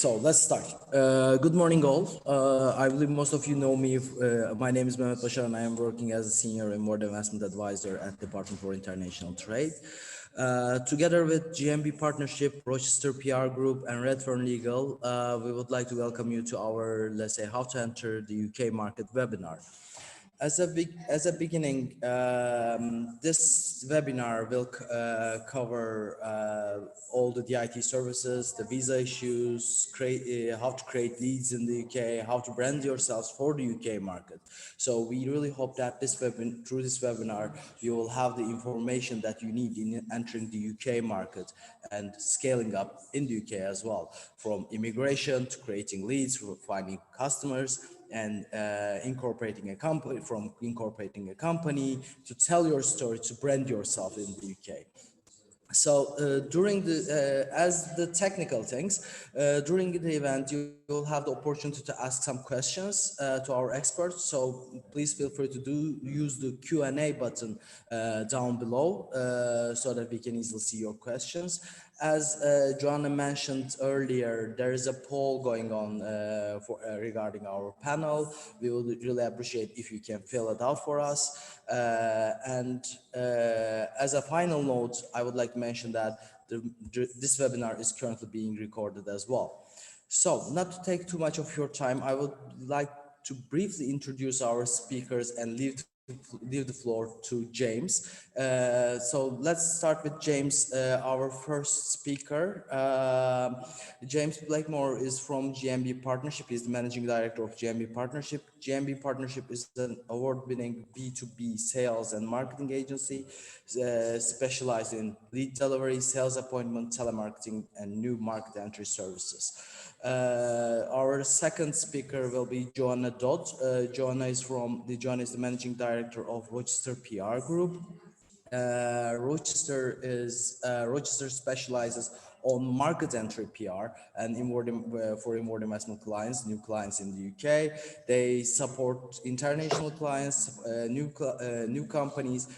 So let's start. Good morning, all. I believe most of you know me. My name is Mehmet Basaran. I am working as a senior and modern investment advisor at Department for International Trade. Together with JMB Partnership, Rochester PR Group, and Redfern Legal, we would like to welcome you to our, let's say, How to Enter the UK Market webinar. As a beginning, this webinar will cover all the DIT services, the visa issues, how to create leads in the UK, how to brand yourselves for the UK market. So we really hope that through this webinar, you will have the information that you need in entering the UK market and scaling up in the UK as well, from immigration to creating leads, for finding customers, and incorporating a company to tell your story, to brand yourself in the UK. So during as the technical things, during the event, you will have the opportunity to ask some questions to our experts. So please feel free to use the Q&A button down below so that we can easily see your questions. As Joanna mentioned earlier, there is a poll going on regarding our panel. We would really appreciate if you can fill it out for us. As a final note, I would like to mention that this webinar is currently being recorded as well. So, not to take too much of your time, I would like to briefly introduce our speakers and leave the floor to James. So let's start with James, our first speaker. James Blakemore is from JMB Partnership. He's the Managing Director of JMB Partnership. JMB Partnership is an award-winning B2B sales and marketing agency specialized in lead delivery, sales appointment, telemarketing, and new market entry services. Our second speaker will be Joanna Dodd. Joanna is the Managing Director of Rochester PR Group. Rochester specializes on market entry PR and for inward investment clients, new clients in the UK. They support international clients, new companies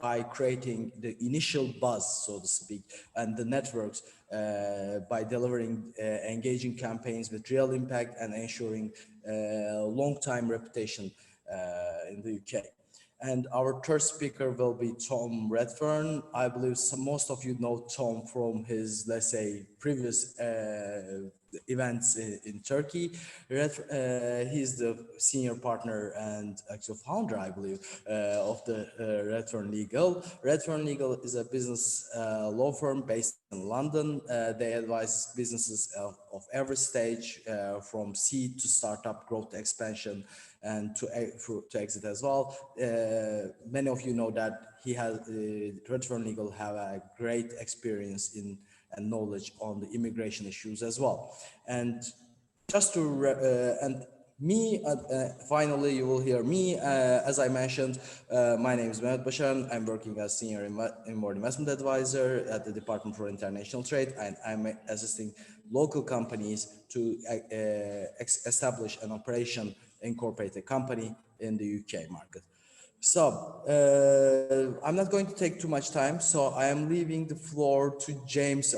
by creating the initial buzz, so to speak, and the networks by delivering engaging campaigns with real impact and ensuring long-time reputation in the UK. And our third speaker will be Tom Redfern. I believe most of you know Tom from his, let's say, previous events in Turkey. He's the senior partner and actual founder, I believe, of the Redfern Legal. Redfern Legal is a business law firm based in London. They advise businesses of every stage, from seed to startup, growth to expansion, and to exit as well. Many of you know that Redfern Legal have a great experience in and knowledge on the immigration issues as well. And just to finally, you will hear me. As I mentioned, my name is Mehmet Basaran. I'm working as Senior Inward Investment Advisor at the Department for International Trade, and I'm assisting local companies to establish an operation, incorporate a company in the UK market. So I'm not going to take too much time, so I am leaving the floor to James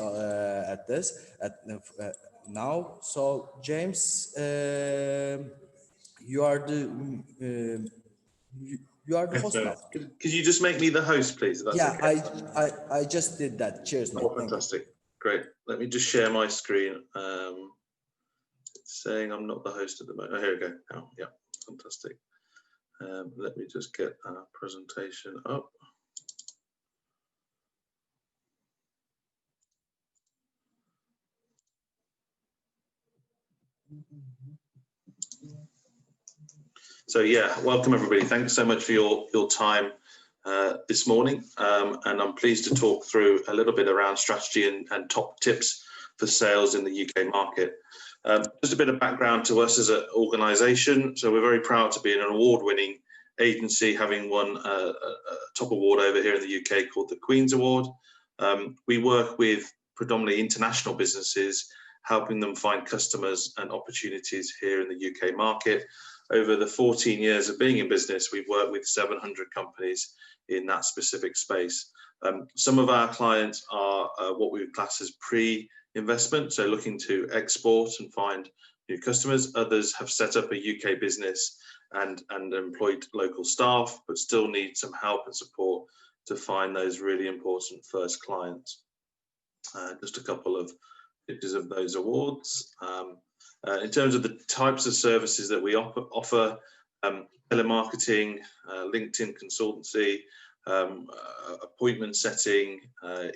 now. So James, you are the host now. Could you just make me the host, please? That's yeah, okay. I just did that. Cheers, mate. Oh, fantastic. Great. Let me just share my screen. It's saying I'm not the host at the moment. Oh, here we go. Oh, yeah, fantastic. Let me just get our presentation up. So yeah, welcome everybody. Thanks so much for your time this morning. And I'm pleased to talk through a little bit around strategy and top tips for sales in the UK market. Just a bit of background to us as an organisation. So we're very proud to be an award-winning agency, having won a top award over here in the UK called the Queen's Award. We work with predominantly international businesses, helping them find customers and opportunities here in the UK market. Over the 14 years of being in business, we've worked with 700 companies in that specific space. Some of our clients are what we would class as investment, so looking to export and find new customers. Others have set up a UK business and employed local staff, but still need some help and support to find those really important first clients. Just a couple of pictures of those awards. In terms of the types of services that we offer, telemarketing, LinkedIn consultancy, appointment setting,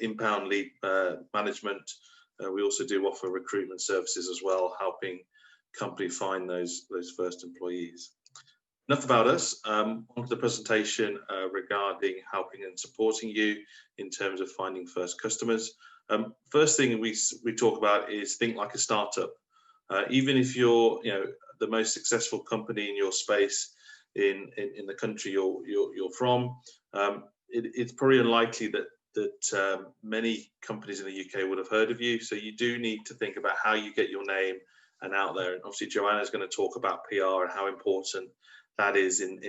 inbound lead management. We also do offer recruitment services as well, helping company find those first employees. Enough about us. On to the presentation regarding helping and supporting you in terms of finding first customers. First thing we talk about is think like a startup. Even if you're the most successful company in your space in the country you're from, it's probably unlikely that many companies in the UK would have heard of you. So you do need to think about how you get your name and out there. And obviously Joanna is going to talk about PR and how important that is in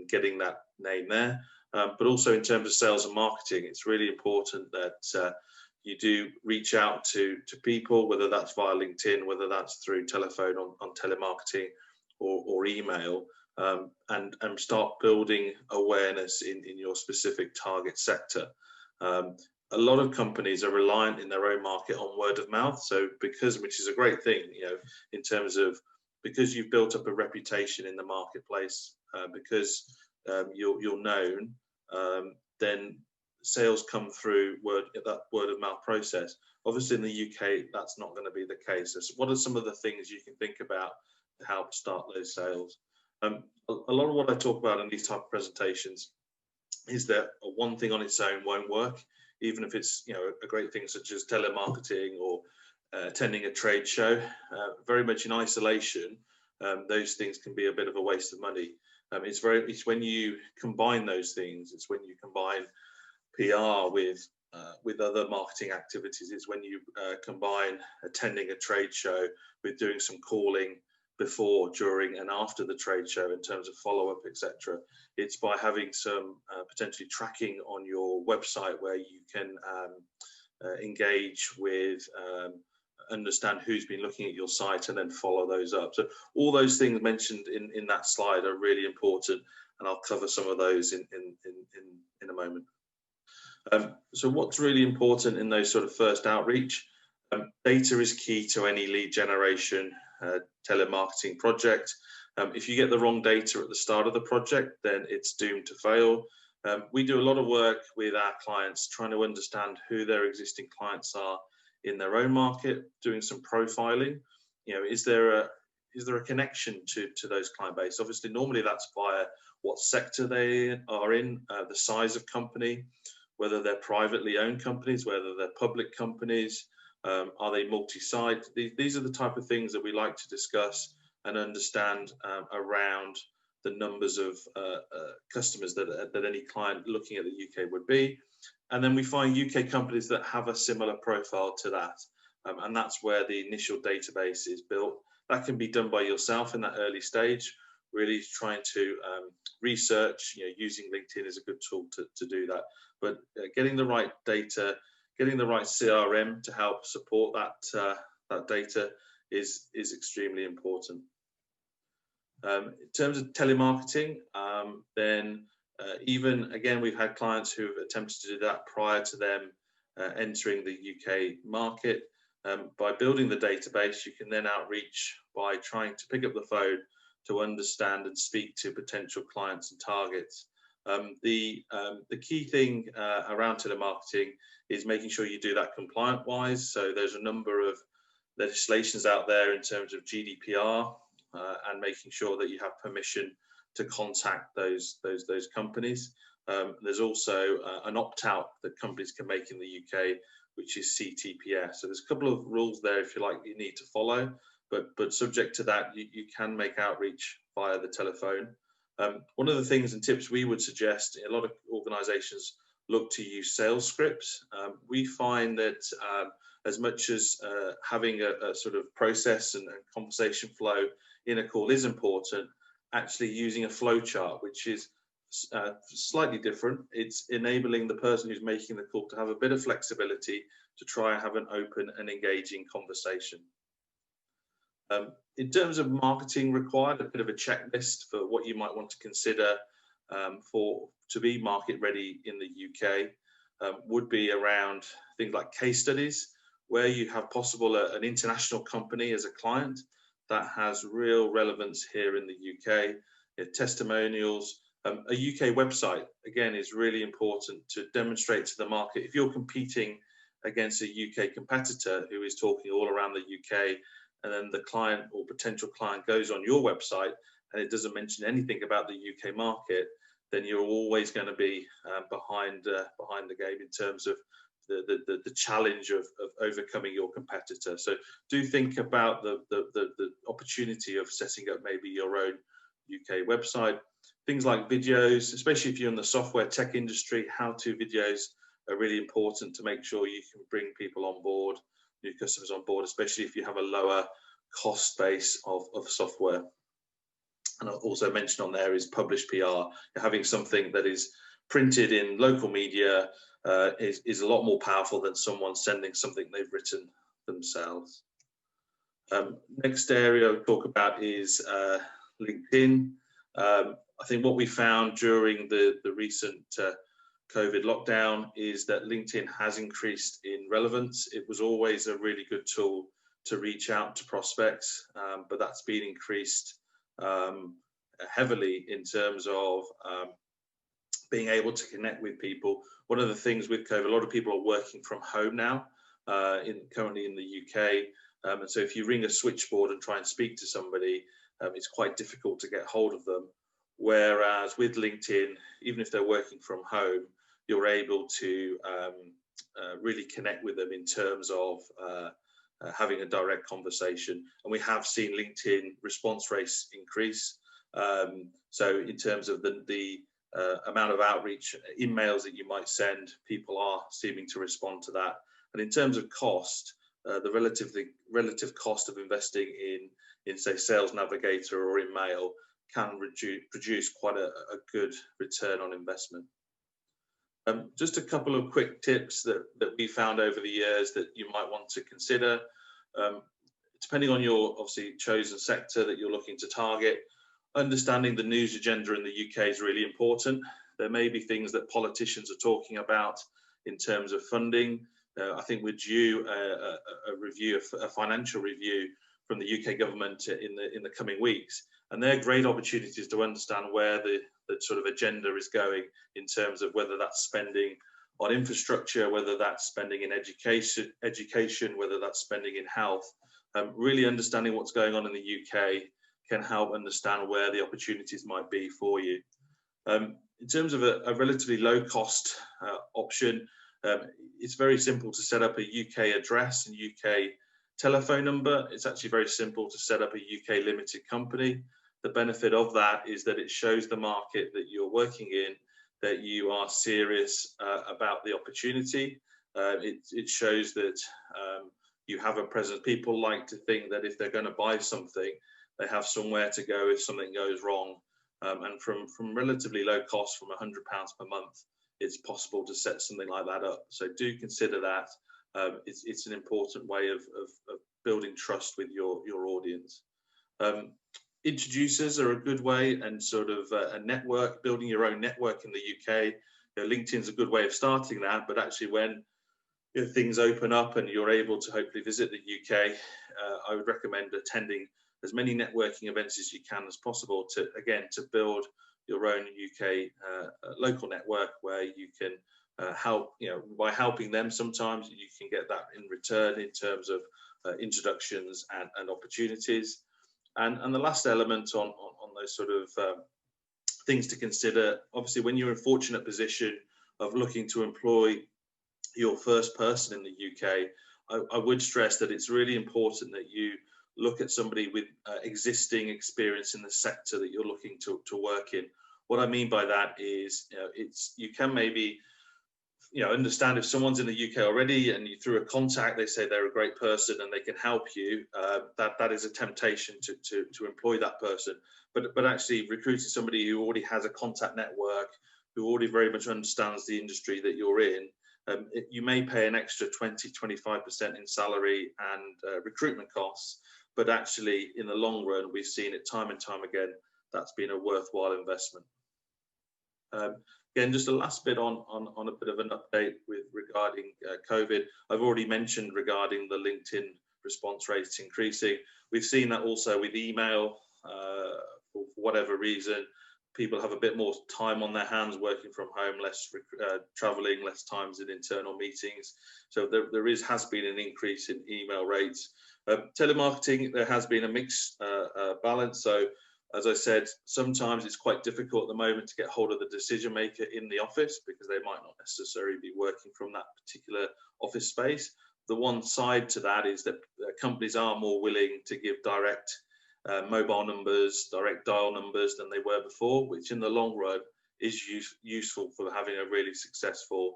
getting that name there. But also in terms of sales and marketing, it's really important that you do reach out to people, whether that's via LinkedIn, whether that's through telephone on telemarketing or email, and start building awareness in your specific target sector. A lot of companies are reliant in their own market on word of mouth. So which is a great thing, in terms of, because you've built up a reputation in the marketplace, because you're known, then sales come through that word of mouth process. Obviously in the UK, that's not going to be the case. So what are some of the things you can think about to help start those sales? A lot of what I talk about in these type of presentations is that one thing on its own won't work, even if it's a great thing such as telemarketing or attending a trade show. Very much in isolation, those things can be a bit of a waste of money. It's when you combine those things. It's when you combine PR with other marketing activities. It's when you combine attending a trade show with doing some calling before, during, and after the trade show in terms of follow-up, etc. It's by having some potentially tracking on your website where you can engage with, understand who's been looking at your site, and then follow those up. So all those things mentioned in that slide are really important, and I'll cover some of those in a moment. So what's really important in those sort of first outreach? Data is key to any lead generation telemarketing project. If you get the wrong data at the start of the project, then it's doomed to fail. We do a lot of work with our clients trying to understand who their existing clients are in their own market, doing some profiling. Is there a connection to those client base? Obviously, normally that's via what sector they are in, the size of company, whether they're privately owned companies, whether they're public companies, are they multi-site? These are the type of things that we like to discuss and understand around the numbers of customers that any client looking at the UK would be. And then we find UK companies that have a similar profile to that. And that's where the initial database is built. That can be done by yourself in that early stage, really trying to research. Using LinkedIn is a good tool to do that. But getting the right data, getting the right CRM to help support that data is extremely important. In terms of telemarketing, then even again, we've had clients who've attempted to do that prior to them entering the UK market. By building the database, you can then outreach by trying to pick up the phone to understand and speak to potential clients and targets. The key thing around telemarketing is making sure you do that compliant-wise. So there's a number of legislations out there in terms of GDPR and making sure that you have permission to contact those companies. There's also an opt-out that companies can make in the UK, which is CTPS. So there's a couple of rules there, if you like, you need to follow. But subject to that, you can make outreach via the telephone. One of the things and tips we would suggest, a lot of organisations look to use sales scripts. We find that as much as having a sort of process and conversation flow in a call is important, actually using a flow chart, which is slightly different. It's enabling the person who's making the call to have a bit of flexibility to try and have an open and engaging conversation. In terms of marketing required, a bit of a checklist for what you might want to consider to be market ready in the UK would be around things like case studies, where you have possible an international company as a client that has real relevance here in the UK, testimonials. A UK website, again, is really important to demonstrate to the market. If you're competing against a UK competitor who is talking all around the UK, and then the client or potential client goes on your website and it doesn't mention anything about the UK market, then you're always going to be behind the game in terms of the challenge of overcoming your competitor. So do think about the opportunity of setting up maybe your own UK website. Things like videos, especially if you're in the software tech industry, how-to videos are really important to make sure you can bring people on board, new customers on board, especially if you have a lower cost base of software. And I'll also mention on there is published PR. Having something that is printed in local media is a lot more powerful than someone sending something they've written themselves. Next area I'll talk about is LinkedIn. I think what we found during the recent COVID lockdown is that LinkedIn has increased in relevance. It was always a really good tool to reach out to prospects, but that's been increased heavily in terms of being able to connect with people. One of the things with COVID, a lot of people are working from home now, currently in the UK. And so if you ring a switchboard and try and speak to somebody, it's quite difficult to get hold of them. Whereas with LinkedIn, even if they're working from home, you're able to really connect with them in terms of having a direct conversation. And we have seen LinkedIn response rates increase. So in terms of the amount of outreach, emails that you might send, people are seeming to respond to that. And in terms of cost, the relative cost of investing in say Sales Navigator or in mail can produce quite a good return on investment. Just a couple of quick tips that we found over the years that you might want to consider. Depending on your obviously chosen sector that you're looking to target, understanding the news agenda in the UK is really important. There may be things that politicians are talking about in terms of funding. I think we're due a financial review from the UK government in the coming weeks, and they're great opportunities to understand where the sort of agenda is going in terms of whether that's spending on infrastructure, whether that's spending in education, whether that's spending in health. Really understanding what's going on in the UK can help understand where the opportunities might be for you. In terms of a relatively low cost option, it's very simple to set up a UK address and UK telephone number. It's actually very simple to set up a UK limited company. The benefit of that is that it shows the market that you're working in that you are serious about the opportunity. It shows that you have a presence. People like to think that if they're going to buy something, they have somewhere to go if something goes wrong. And from relatively low cost, from £100 per month, it's possible to set something like that up. So do consider that. It's an important way of building trust with your audience. Introducers are a good way, and sort of a network, building your own network in the UK. LinkedIn's a good way of starting that, but actually when things open up and you're able to hopefully visit the UK, I would recommend attending as many networking events as you can as possible to build your own UK local network where you can help, by helping them, sometimes you can get that in return in terms of introductions and opportunities. And the last element on those sort of things to consider, obviously when you're in a fortunate position of looking to employ your first person in the UK, I would stress that it's really important that you look at somebody with existing experience in the sector that you're looking to work in. What I mean by that is, you can maybe, understand if someone's in the UK already and you through a contact, they say they're a great person and they can help you, that is a temptation to employ that person. But actually recruiting somebody who already has a contact network, who already very much understands the industry that you're in, You may pay an extra 20–25% in salary and recruitment costs, but actually in the long run, we've seen it time and time again, that's been a worthwhile investment. Again, just a last bit on a bit of an update regarding COVID. I've already mentioned regarding the LinkedIn response rates increasing. We've seen that also with email, for whatever reason. People have a bit more time on their hands working from home, less traveling, less times in internal meetings. So there has been an increase in email rates. Telemarketing, there has been a mixed balance. So as I said, sometimes it's quite difficult at the moment to get hold of the decision maker in the office because they might not necessarily be working from that particular office space. The one side to that is that companies are more willing to give direct mobile numbers, direct dial numbers than they were before, which in the long run is useful for having a really successful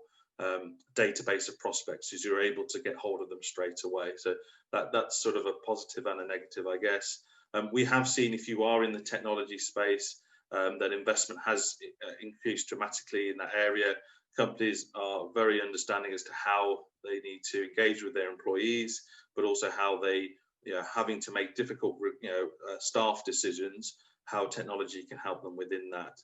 database of prospects, as you're able to get hold of them straight away. So that's sort of a positive and a negative, I guess. We have seen, if you are in the technology space, that investment has increased dramatically in that area. Companies are very understanding as to how they need to engage with their employees, but also how they, having to make difficult, staff decisions, how technology can help them within that.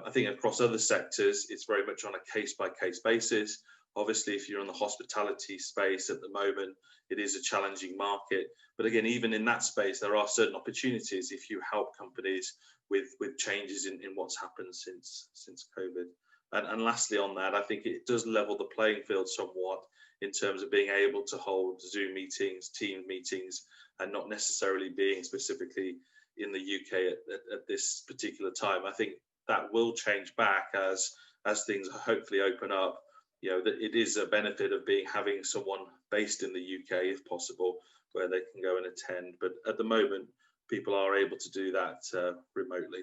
I think across other sectors, it's very much on a case-by-case basis. Obviously, if you're in the hospitality space at the moment, it is a challenging market. But again, even in that space, there are certain opportunities if you help companies with changes in what's happened since COVID. And lastly on that, I think it does level the playing field somewhat in terms of being able to hold Zoom meetings, team meetings, and not necessarily being specifically in the UK at this particular time. I think that will change back as things hopefully open up. That it is a benefit of having someone based in the UK, if possible, where they can go and attend. But at the moment, people are able to do that remotely.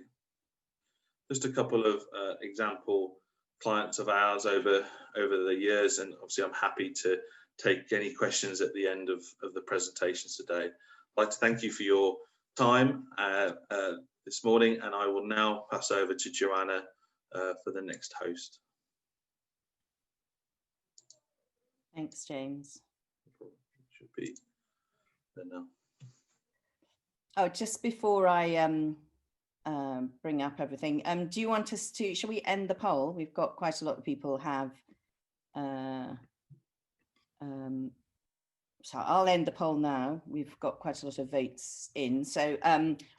Just a couple of example clients of ours over the years, and obviously I'm happy to take any questions at the end of the presentations today. I'd like to thank you for your time this morning, and I will now pass over to Joanna for the next host. Thanks, James. Should be there now. Oh, just before I bring up everything, do you want us to, shall we end the poll? We've got quite a lot of people have, so I'll end the poll now. We've got quite a lot of votes in. So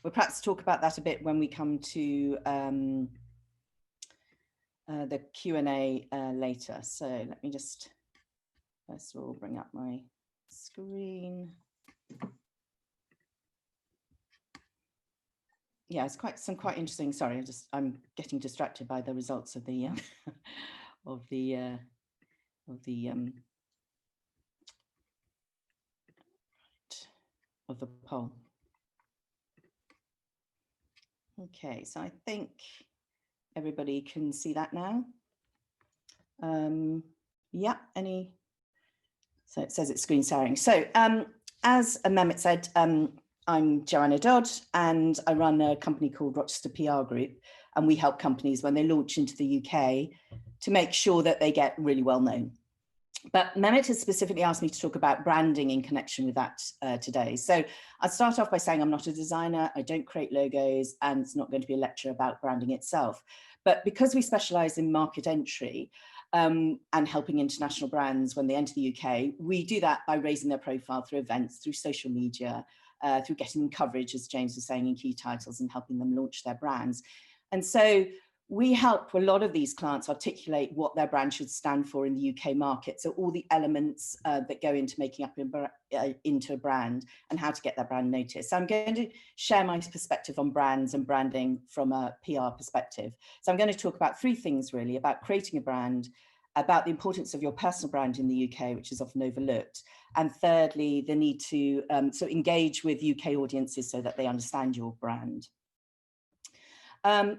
we'll perhaps talk about that a bit when we come to the Q&A later. So let me just, first of all, bring up my screen. Yeah, it's some quite interesting. Sorry, I'm getting distracted by the results of the of the poll. Okay, so I think everybody can see that now. Yeah, so it says it's screen sharing. So as Mehmet said, I'm Joanna Dodd, and I run a company called Rochester PR Group, and we help companies when they launch into the UK to make sure that they get really well known. But Mehmet has specifically asked me to talk about branding in connection with that today. So I'll start off by saying I'm not a designer, I don't create logos, and it's not going to be a lecture about branding itself. But because we specialise in market entry and helping international brands when they enter the UK, we do that by raising their profile through events, through social media, through getting them coverage, as James was saying, in key titles, and helping them launch their brands. And so we help a lot of these clients articulate what their brand should stand for in the UK market. So all the elements that go into making up into a brand and how to get that brand noticed. So I'm going to share my perspective on brands and branding from a PR perspective. So I'm going to talk about three things really: about creating a brand, about the importance of your personal brand in the UK, which is often overlooked, and thirdly, the need to engage with UK audiences so that they understand your brand.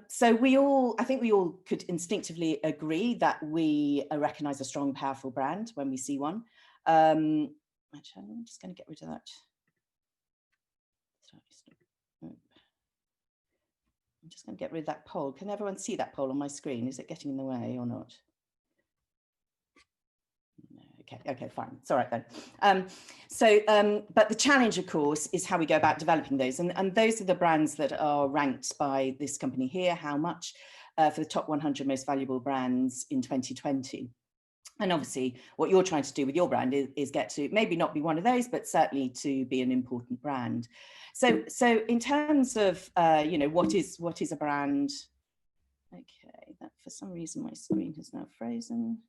So I think we all could instinctively agree that we recognize a strong, powerful brand when we see one. Actually, I'm just going to get rid of that. I'm just going to get rid of that poll. Can everyone see that poll on my screen? Is it getting in the way or not? Okay, fine. It's all right then. But the challenge, of course, is how we go about developing those. And those are the brands that are ranked by this company here, how much for the top 100 most valuable brands in 2020. And obviously, what you're trying to do with your brand is get to maybe not be one of those, but certainly to be an important brand. So in terms of, what is a brand? Okay, that for some reason my screen has now frozen.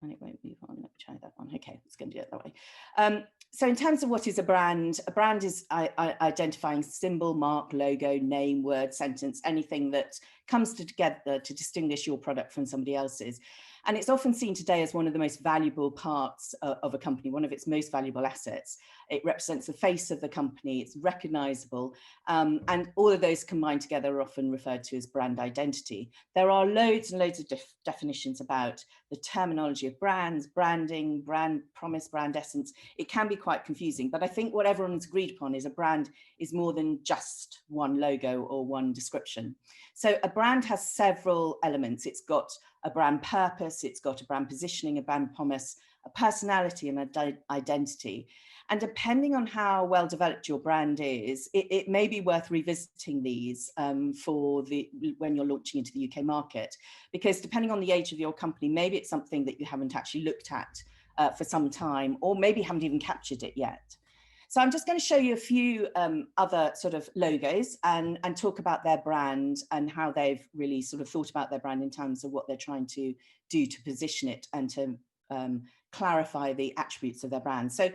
And it won't move on. Let me try that one. Okay, it's going to do it that way. So in terms of what is a brand is identifying symbol, mark, logo, name, word, sentence, anything that comes together to distinguish your product from somebody else's. And it's often seen today as one of the most valuable parts of a company, one of its most valuable assets. It represents the face of the company, it's recognizable, and all of those combined together are often referred to as brand identity. There are loads and loads of definitions about the terminology of brands, branding, brand promise, brand essence. It can be quite confusing, but I think what everyone's agreed upon is a brand is more than just one logo or one description. So a brand has several elements. It's got a brand purpose, it's got a brand positioning, a brand promise, a personality and an identity. And depending on how well developed your brand is, it may be worth revisiting these when you're launching into the UK market, because depending on the age of your company, maybe it's something that you haven't actually looked at for some time, or maybe haven't even captured it yet. So I'm just going to show you a few other sort of logos and talk about their brand and how they've really sort of thought about their brand in terms of what they're trying to do to position it and to clarify the attributes of their brand. So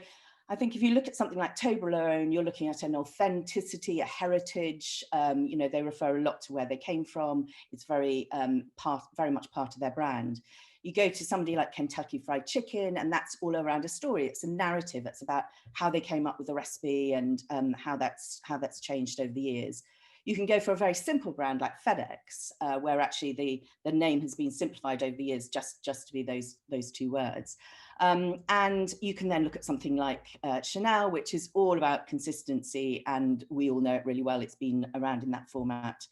I think if you look at something like Toblerone, you're looking at an authenticity, a heritage. They refer a lot to where they came from. It's very much part of their brand. You go to somebody like Kentucky Fried Chicken, and that's all around a story. It's a narrative. It's about how they came up with the recipe and how that's changed over the years. You can go for a very simple brand like FedEx, where actually the name has been simplified over the years just to be those two words. And you can then look at something like Chanel, which is all about consistency, and we all know it really well. It's been around in that format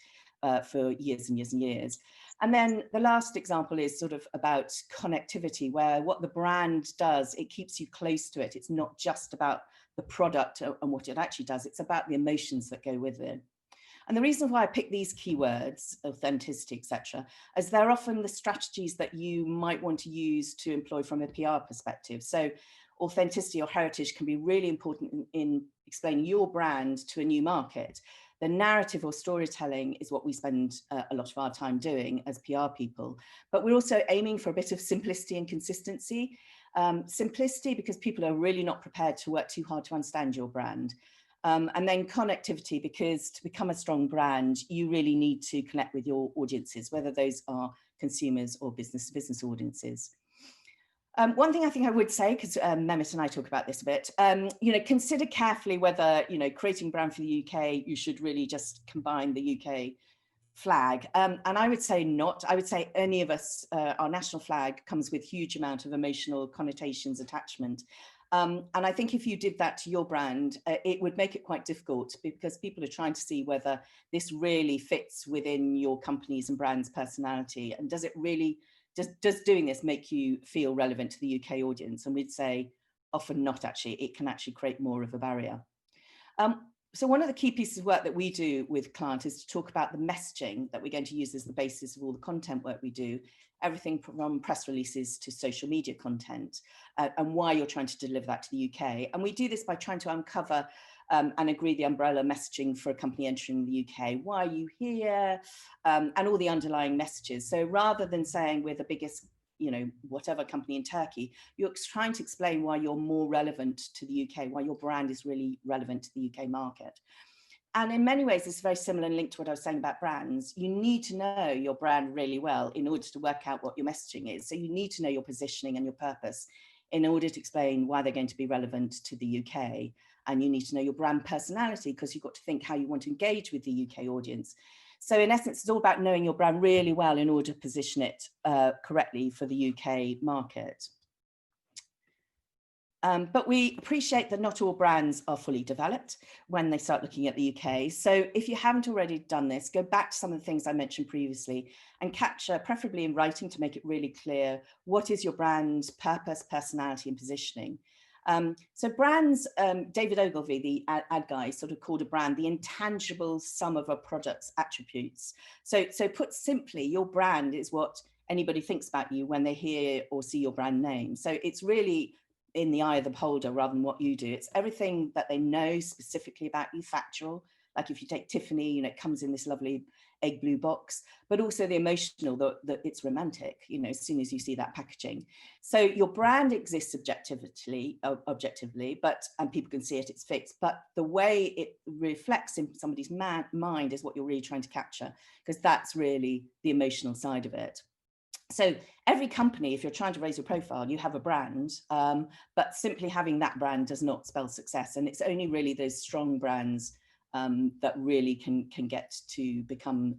for years and years and years. And then the last example is sort of about connectivity, where what the brand does, it keeps you close to it. It's not just about the product and what it actually does, it's about the emotions that go with it. And the reason why I pick these keywords, authenticity, etc., is they're often the strategies that you might want to use to employ from a PR perspective. So authenticity or heritage can be really important in explaining your brand to a new market. The narrative or storytelling is what we spend a lot of our time doing as PR people, but we're also aiming for a bit of simplicity and consistency. Simplicity because people are really not prepared to work too hard to understand your brand. And then connectivity, because to become a strong brand, you really need to connect with your audiences, whether those are consumers or business-to-business audiences. One thing I think I would say, because Mehmet and I talk about this a bit, consider carefully whether, creating a brand for the UK, you should really just combine the UK flag. And I would say not. I would say any of us, our national flag comes with huge amount of emotional connotations, attachment. And I think if you did that to your brand, it would make it quite difficult because people are trying to see whether this really fits within your company's and brand's personality. And does it really, does doing this make you feel relevant to the UK audience? And we'd say often not actually. It can actually create more of a barrier. So one of the key pieces of work that we do with clients is to talk about the messaging that we're going to use as the basis of all the content work we do, everything from press releases to social media content, and why you're trying to deliver that to the UK. And we do this by trying to uncover and agree the umbrella messaging for a company entering the UK. Why are you here? And all the underlying messages. So rather than saying we're the biggest, whatever company in Turkey, you're trying to explain why you're more relevant to the UK, why your brand is really relevant to the UK market. And in many ways, it's very similar and linked to what I was saying about brands. You need to know your brand really well in order to work out what your messaging is. So you need to know your positioning and your purpose in order to explain why they're going to be relevant to the UK. And you need to know your brand personality because you've got to think how you want to engage with the UK audience. So in essence, it's all about knowing your brand really well in order to position it correctly for the UK market. But we appreciate that not all brands are fully developed when they start looking at the UK. So if you haven't already done this, go back to some of the things I mentioned previously and capture, preferably in writing to make it really clear, what is your brand's purpose, personality and positioning. So brands, David Ogilvy, the ad guy, sort of called a brand the intangible sum of a product's attributes. So put simply, your brand is what anybody thinks about you when they hear or see your brand name. So it's really in the eye of the beholder rather than what you do. It's everything that they know specifically about you, factual. Like if you take Tiffany, you know, it comes in this lovely egg blue box, but also the emotional, that it's romantic, you know, as soon as you see that packaging. So your brand exists objectively, and people can see it, it's fixed, but the way it reflects in somebody's mind is what you're really trying to capture, because that's really the emotional side of it. So every company, if you're trying to raise your profile, you have a brand, but simply having that brand does not spell success. And it's only really those strong brands that really can get to become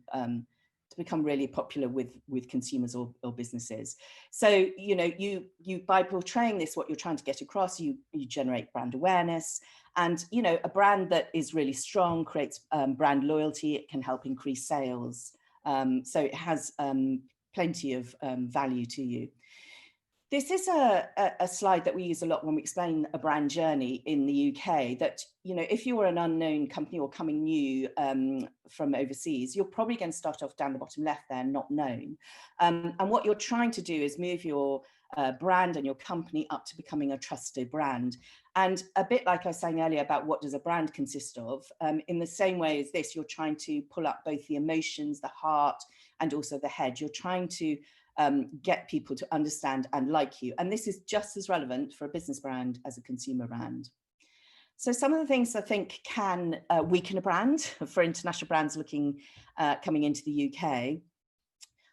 really popular with consumers or businesses. So, you know, you by portraying this, what you're trying to get across, you generate brand awareness. And, you know, a brand that is really strong creates brand loyalty. It can help increase sales. So it has plenty of value to you. This is a slide that we use a lot when we explain a brand journey in the UK, that, you know, if you are an unknown company or coming new from overseas, you're probably going to start off down the bottom left there, not known. And what you're trying to do is move your brand and your company up to becoming a trusted brand. And a bit like I was saying earlier about what does a brand consist of, in the same way as this, you're trying to pull up both the emotions, the heart, and also the head. You're trying to get people to understand and like you. And this is just as relevant for a business brand as a consumer brand. So some of the things I think can weaken a brand for international brands coming into the UK.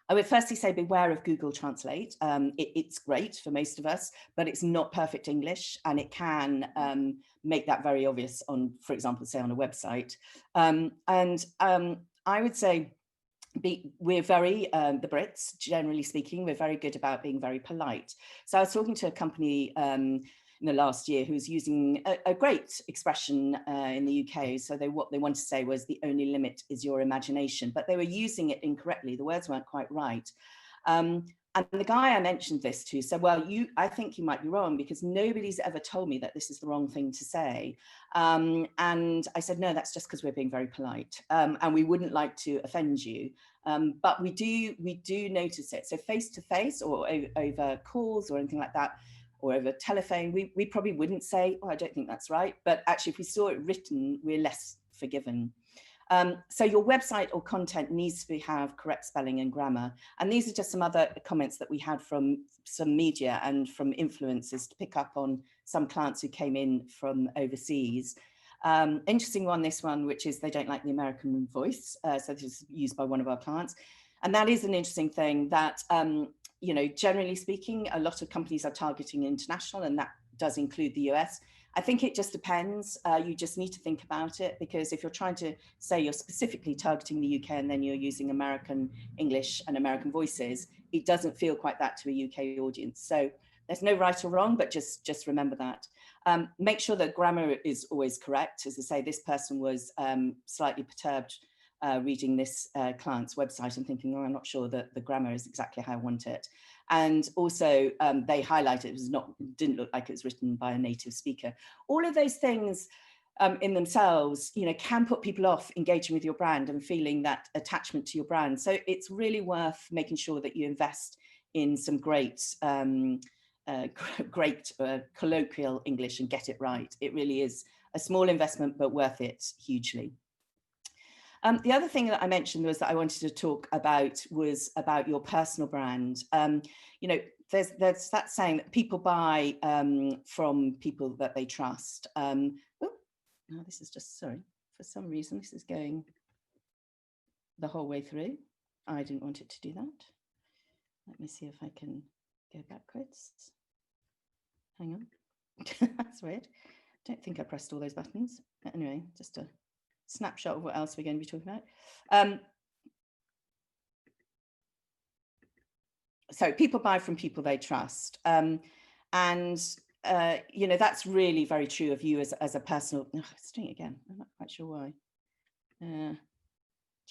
I would firstly say beware of Google Translate. It's great for most of us, but it's not perfect English, and it can make that very obvious on, for example, say on a website. I would say we're very, the Brits, generally speaking, we're very good about being very polite. So I was talking to a company in the last year who's using a great expression in the UK. So what they wanted to say was the only limit is your imagination, but they were using it incorrectly. The words weren't quite right. And the guy I mentioned this to said, well, I think you might be wrong, because nobody's ever told me that this is the wrong thing to say. And I said, no, that's just because we're being very polite, and we wouldn't like to offend you. But we do notice it. So face to face or over calls or anything like that, or over telephone, we probably wouldn't say, oh, I don't think that's right. But actually, if we saw it written, we're less forgiven. So your website or content needs to have correct spelling and grammar. And these are just some other comments that we had from some media and from influencers to pick up on some clients who came in from overseas. Interesting one, this one, which is they don't like the American voice. So this is used by one of our clients. And that is an interesting thing that, you know, generally speaking, a lot of companies are targeting international, and that does include the US. I think it just depends. You just need to think about it, because if you're trying to say you're specifically targeting the UK and then you're using American English and American voices, it doesn't feel quite that to a UK audience. So there's no right or wrong, but just remember that. Make sure that grammar is always correct. As I say, this person was slightly perturbed reading this client's website and thinking, oh, I'm not sure that the grammar is exactly how I want it. And also they highlighted it didn't look like it was written by a native speaker. All of those things in themselves, you know, can put people off engaging with your brand and feeling that attachment to your brand. So it's really worth making sure that you invest in some great colloquial English and get it right. It really is a small investment, but worth it hugely. The other thing that I mentioned was that I wanted to talk about was about your personal brand. You know, there's that saying that people buy from people that they trust. Oh, no, this is just, sorry, for some reason, this is going the whole way through. I didn't want it to do that. Let me see if I can go backwards. Hang on. That's weird. I don't think I pressed all those buttons. But anyway, just a snapshot of what else we're going to be talking about. So people buy from people they trust. And you know, that's really very true of you as a personal. Oh, it's doing it again. I'm not quite sure why. Do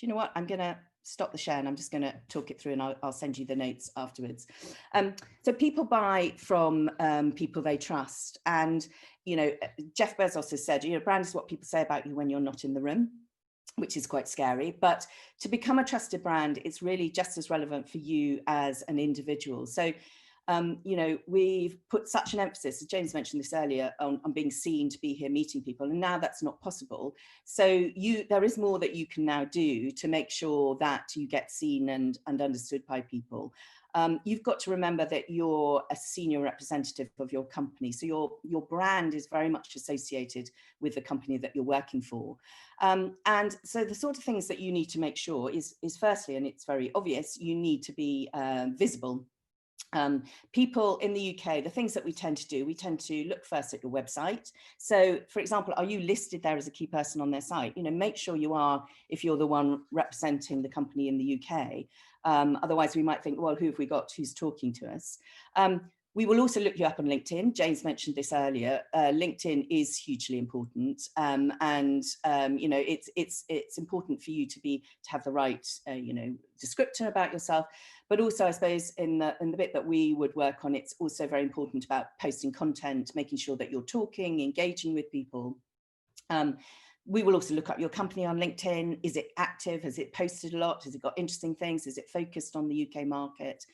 you know what? I'm going to stop the share and I'm just going to talk it through, and I'll send you the notes afterwards. So people buy from people they trust. And, you know, Jeff Bezos has said, you know, brand is what people say about you when you're not in the room, which is quite scary. But to become a trusted brand, it's really just as relevant for you as an individual. So, you know, we've put such an emphasis, as James mentioned this earlier, on being seen, to be here meeting people, and now that's not possible. So there is more that you can now do to make sure that you get seen and understood by people. You've got to remember that you're a senior representative of your company. So your brand is very much associated with the company that you're working for. And so the sort of things that you need to make sure is firstly, and it's very obvious, you need to be visible. People in the UK, the things that we tend to do, we tend to look first at your website. So, for example, are you listed there as a key person on their site? You know, make sure you are, if you're the one representing the company in the UK. Otherwise, we might think, well, who have we got who's talking to us? We will also look you up on LinkedIn. James mentioned this earlier. LinkedIn is hugely important, and you know, it's important for you to have the right you know, descriptor about yourself. But also, I suppose, in the bit that we would work on, it's also very important about posting content, making sure that you're talking, engaging with people. We will also look up your company on LinkedIn. Is it active? Has it posted a lot? Has it got interesting things? Is it focused on the UK market?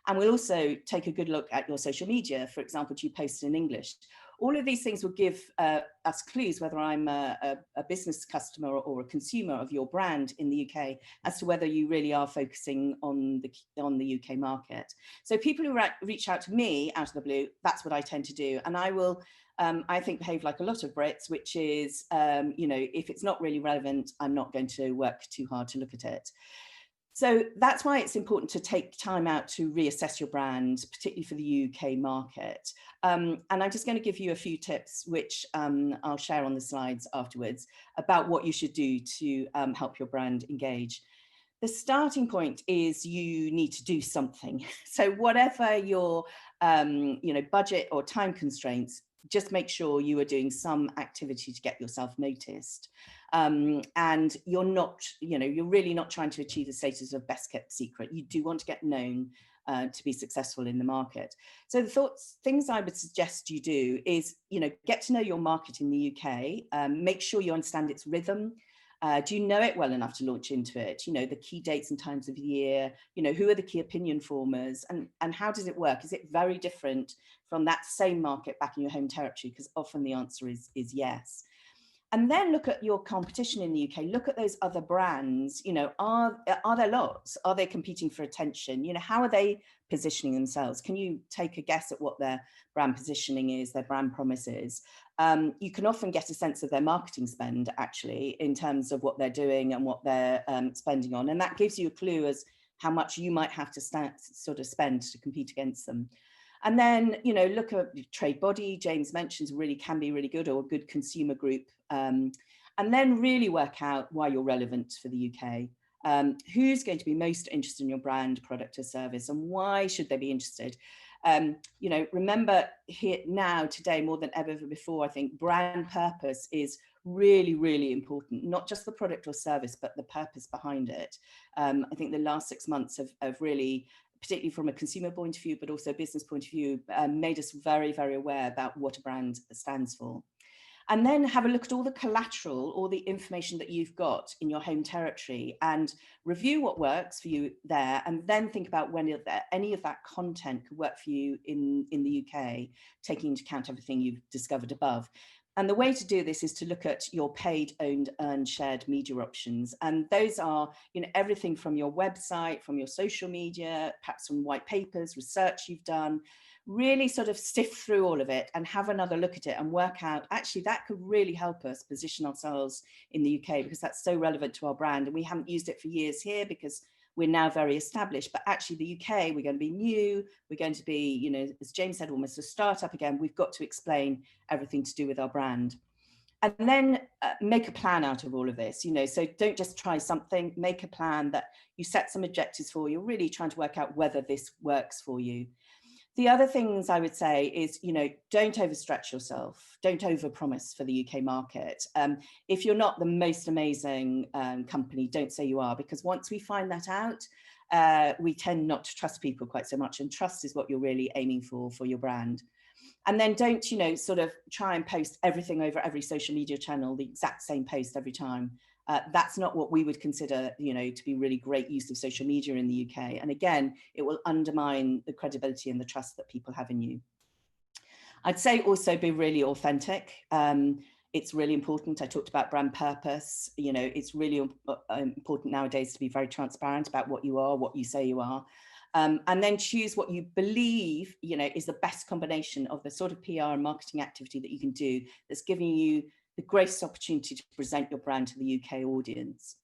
And we'll also take a good look at your social media. For example, do you post in English? All of these things will give us clues whether I'm a business customer or a consumer of your brand in the UK, as to whether you really are focusing on the UK market. So people who reach out to me out of the blue, that's what I tend to do. And I will, I think, behave like a lot of Brits, which is, you know, if it's not really relevant, I'm not going to work too hard to look at it. So that's why it's important to take time out to reassess your brand, particularly for the UK market. And I'm just going to give you a few tips, which I'll share on the slides afterwards, about what you should do to help your brand engage. The starting point is you need to do something. So whatever your you know, budget or time constraints, just make sure you are doing some activity to get yourself noticed. And you're not, you know, you're really not trying to achieve the status of best kept secret. You do want to get known to be successful in the market. So the things I would suggest you do is, you know, get to know your market in the UK, make sure you understand its rhythm. Do you know it well enough to launch into it? You know, the key dates and times of the year, you know, who are the key opinion formers, and how does it work? Is it very different from that same market back in your home territory? Because often the answer is yes. And then look at your competition in the UK. Look at those other brands. You know, are there lots? Are they competing for attention? You know, how are they positioning themselves? Can you take a guess at what their brand positioning is, their brand promise is? You can often get a sense of their marketing spend, actually, in terms of what they're doing and what they're spending on. And that gives you a clue as how much you might have to sort of spend to compete against them. And then, you know, look at trade body. James mentions can be really good, or a good consumer group. And then really work out why you're relevant for the UK. Who's going to be most interested in your brand, product or service, and why should they be interested? You know, remember here now, today, more than ever before, I think brand purpose is really, really important, not just the product or service, but the purpose behind it. I think the last 6 months have really, particularly from a consumer point of view, but also a business point of view, made us very, very aware about what a brand stands for. And then have a look at all the collateral, all the information that you've got in your home territory, and review what works for you there, and then think about when any of that content could work for you in the UK, taking into account everything you've discovered above. And the way to do this is to look at your paid, owned, earned, shared media options. And those are, you know, everything from your website, from your social media, perhaps some white papers, research you've done. Really sort of sift through all of it and have another look at it and work out, actually, that could really help us position ourselves in the UK, because that's so relevant to our brand. And we haven't used it for years here because we're now very established, but actually the UK, we're going to be new. We're going to be, you know, as James said, almost a startup again. We've got to explain everything to do with our brand. And then make a plan out of all of this, you know, so don't just try something, make a plan that you set some objectives for. You're really trying to work out whether this works for you. The other things I would say is, don't overstretch yourself. Don't overpromise for the UK market. If you're not the most amazing company, don't say you are, because once we find that out, we tend not to trust people quite so much. And trust is what you're really aiming for your brand. And then don't, sort of try and post everything over every social media channel, the exact same post every time. That's not what we would consider, to be really great use of social media in the UK. And again, it will undermine the credibility and the trust that people have in you. I'd say also be really authentic. It's really important. I talked about brand purpose. It's really important nowadays to be very transparent about what you are, what you say you are. And then choose what you believe, is the best combination of the sort of PR and marketing activity that you can do that's giving you the greatest opportunity to present your brand to the UK audience.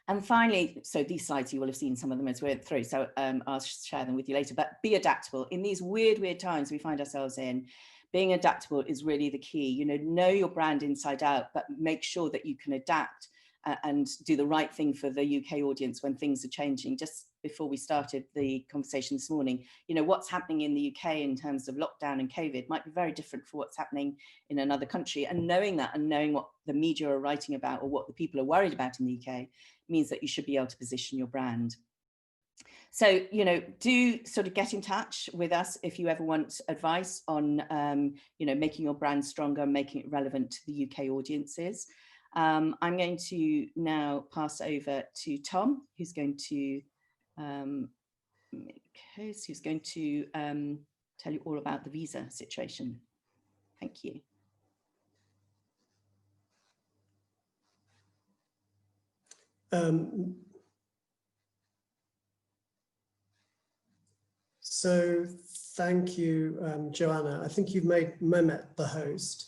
And finally, so these slides, you will have seen some of them as we went through, so I'll share them with you later, but be adaptable. In these weird times we find ourselves in, being adaptable is really the key. Know your brand inside out, but make sure that you can adapt and do the right thing for the UK audience when things are changing. Just before we started the conversation this morning, what's happening in the UK in terms of lockdown and COVID might be very different for what's happening in another country. And knowing that, and knowing what the media are writing about or what the people are worried about in the UK, means that you should be able to position your brand. So, do sort of get in touch with us if you ever want advice on, making your brand stronger, making it relevant to the UK audiences. I'm going to now pass over to Tom, who's going to tell you all about the visa situation. Thank you. So thank you, Joanna. I think you've made Mehmet the host.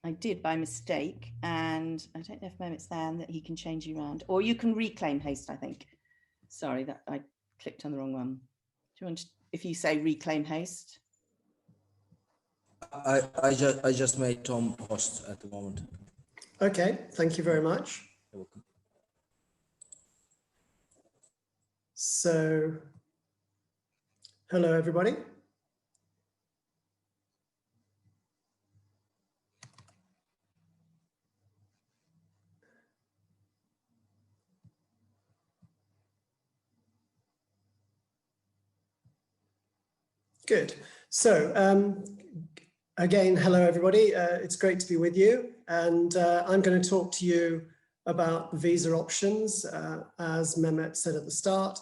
I did by mistake, and I don't know if Mehmet's there and that he can change you around, or you can reclaim host, I think. Sorry, that I clicked on the wrong one. Do you want to, if you say reclaim host? I just made Tom host at the moment. Okay, thank you very much. You're welcome. So, hello everybody. Good. So again, hello everybody. It's great to be with you, and I'm going to talk to you about the visa options. As Mehmet said at the start,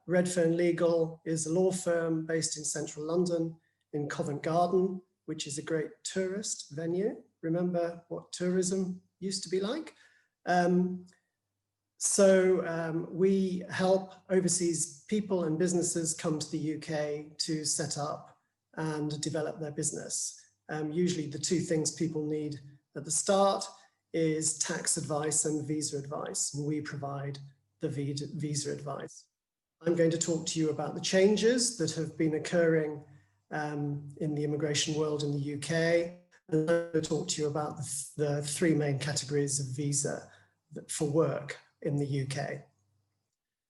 Redfern Legal is a law firm based in central London in Covent Garden, which is a great tourist venue. Remember what tourism used to be like? We help overseas people and businesses come to the UK to set up and develop their business. Usually the two things people need at the start is tax advice and visa advice, and we provide the visa advice. I'm going to talk to you about the changes that have been occurring in the immigration world in the UK, and I'm going to talk to you about the three main categories of visa for work in the UK.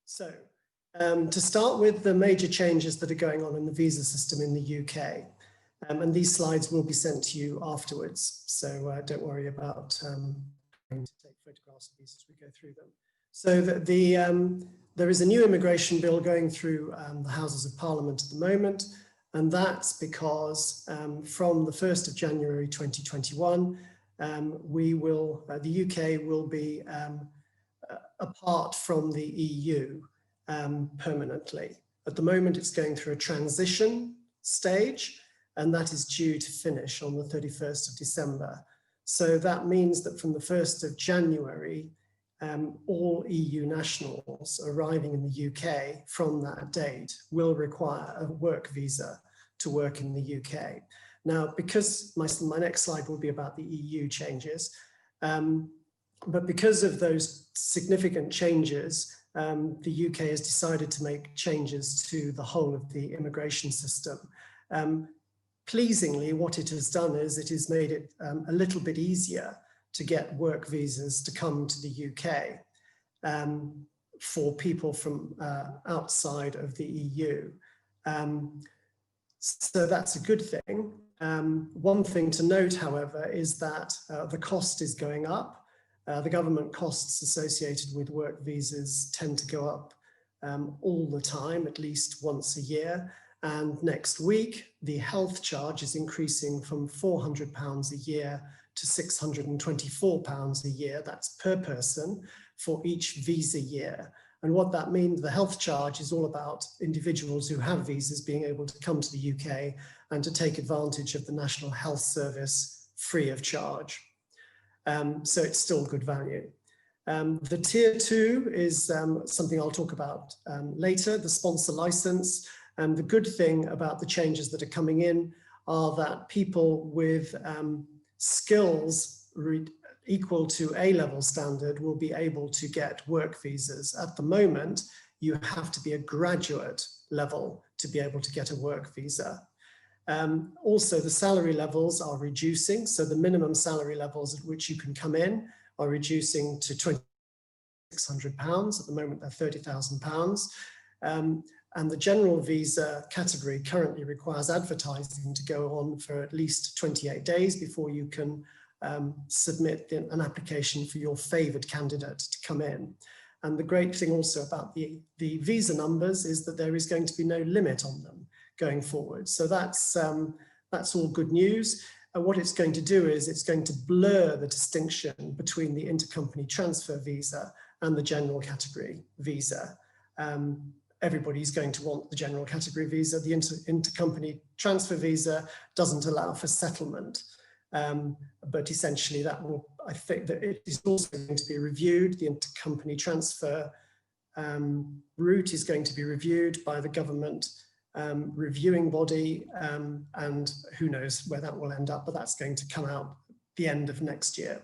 So to start with the major changes that are going on in the visa system in the UK, and these slides will be sent to you afterwards, so don't worry about trying to take photographs of these as we go through them. So there is a new immigration bill going through the Houses of Parliament at the moment, and that's because from the 1st of January 2021, the UK will be apart from the EU permanently. At the moment, it's going through a transition stage, and that is due to finish on the 31st of December. So that means that from the 1st of January, all EU nationals arriving in the UK from that date will require a work visa to work in the UK. Now, because my next slide will be about the EU changes, but because of those significant changes, the UK has decided to make changes to the whole of the immigration system. pleasingly, what it has done is it has made it a little bit easier to get work visas to come to the UK for people from outside of the EU. So that's a good thing. One thing to note, however, is that the cost is going up. The government costs associated with work visas tend to go up all the time, at least once a year. And next week, the health charge is increasing from £400 a year to £624 a year. That's per person for each visa year. And what that means, the health charge is all about individuals who have visas being able to come to the UK and to take advantage of the National Health Service free of charge. So it's still good value. The tier 2 is something I'll talk about later, the sponsor license. And the good thing about the changes that are coming in are that people with skills equal to A-level standard will be able to get work visas. At the moment, you have to be a graduate level to be able to get a work visa. Also, the salary levels are reducing. So the minimum salary levels at which you can come in are reducing to £2,600. At the moment, they're £30,000. And the general visa category currently requires advertising to go on for at least 28 days before you can submit an application for your favoured candidate to come in. And the great thing also about the visa numbers is that there is going to be no limit on them going forward. So that's all good news. And what it's going to do is it's going to blur the distinction between the intercompany transfer visa and the general category visa. Everybody's going to want the general category visa. The intercompany transfer visa doesn't allow for settlement. But essentially that will, I think that it is also going to be reviewed. The intercompany transfer route is going to be reviewed by the government reviewing body, and who knows where that will end up, but that's going to come out the end of next year.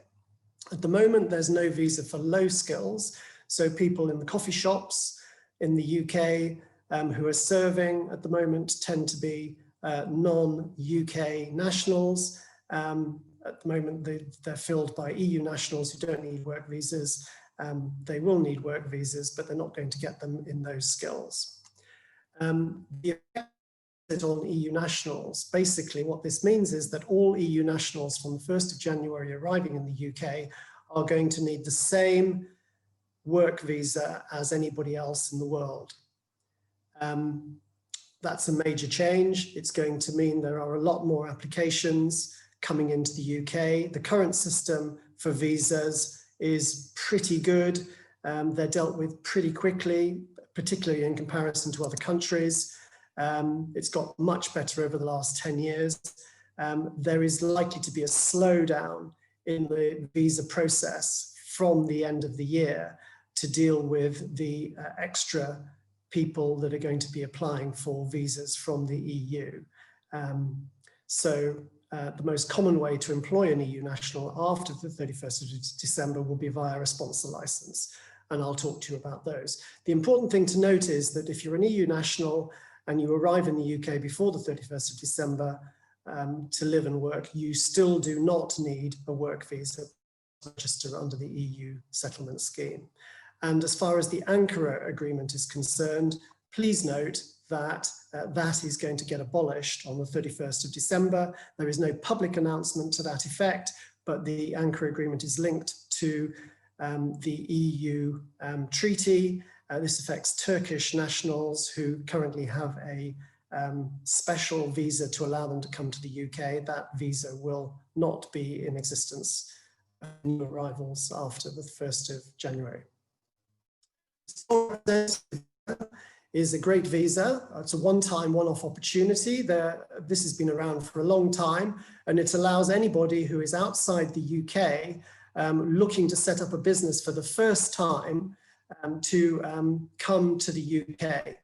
At the moment, there's no visa for low skills. So people in the coffee shops in the UK who are serving at the moment tend to be non-UK nationals. At the moment, they're filled by EU nationals who don't need work visas. They will need work visas, but they're not going to get them in those skills. The effect on EU nationals, basically what this means is that all EU nationals from the 1st of January arriving in the UK are going to need the same work visa as anybody else in the world. That's a major change. It's going to mean there are a lot more applications coming into the UK. The current system for visas is pretty good. They're dealt with pretty quickly, particularly in comparison to other countries. It's got much better over the last 10 years. There is likely to be a slowdown in the visa process from the end of the year to deal with the extra people that are going to be applying for visas from the EU. The most common way to employ an EU national after the 31st of December will be via a sponsor license, and I'll talk to you about those. The important thing to note is that if you're an EU national and you arrive in the UK before the 31st of December to live and work, you still do not need a work visa to register under the EU settlement scheme. And as far as the Ankara agreement is concerned, please note that that is going to get abolished on the 31st of December. There is no public announcement to that effect, but the Ankara agreement is linked to the EU treaty. This affects Turkish nationals who currently have a special visa to allow them to come to the UK. That visa will not be in existence for new arrivals after the 1st of January. Is a great visa. It's a one-time, one-off opportunity. This has been around for a long time, and it allows anybody who is outside the UK looking to set up a business for the first time to come to the UK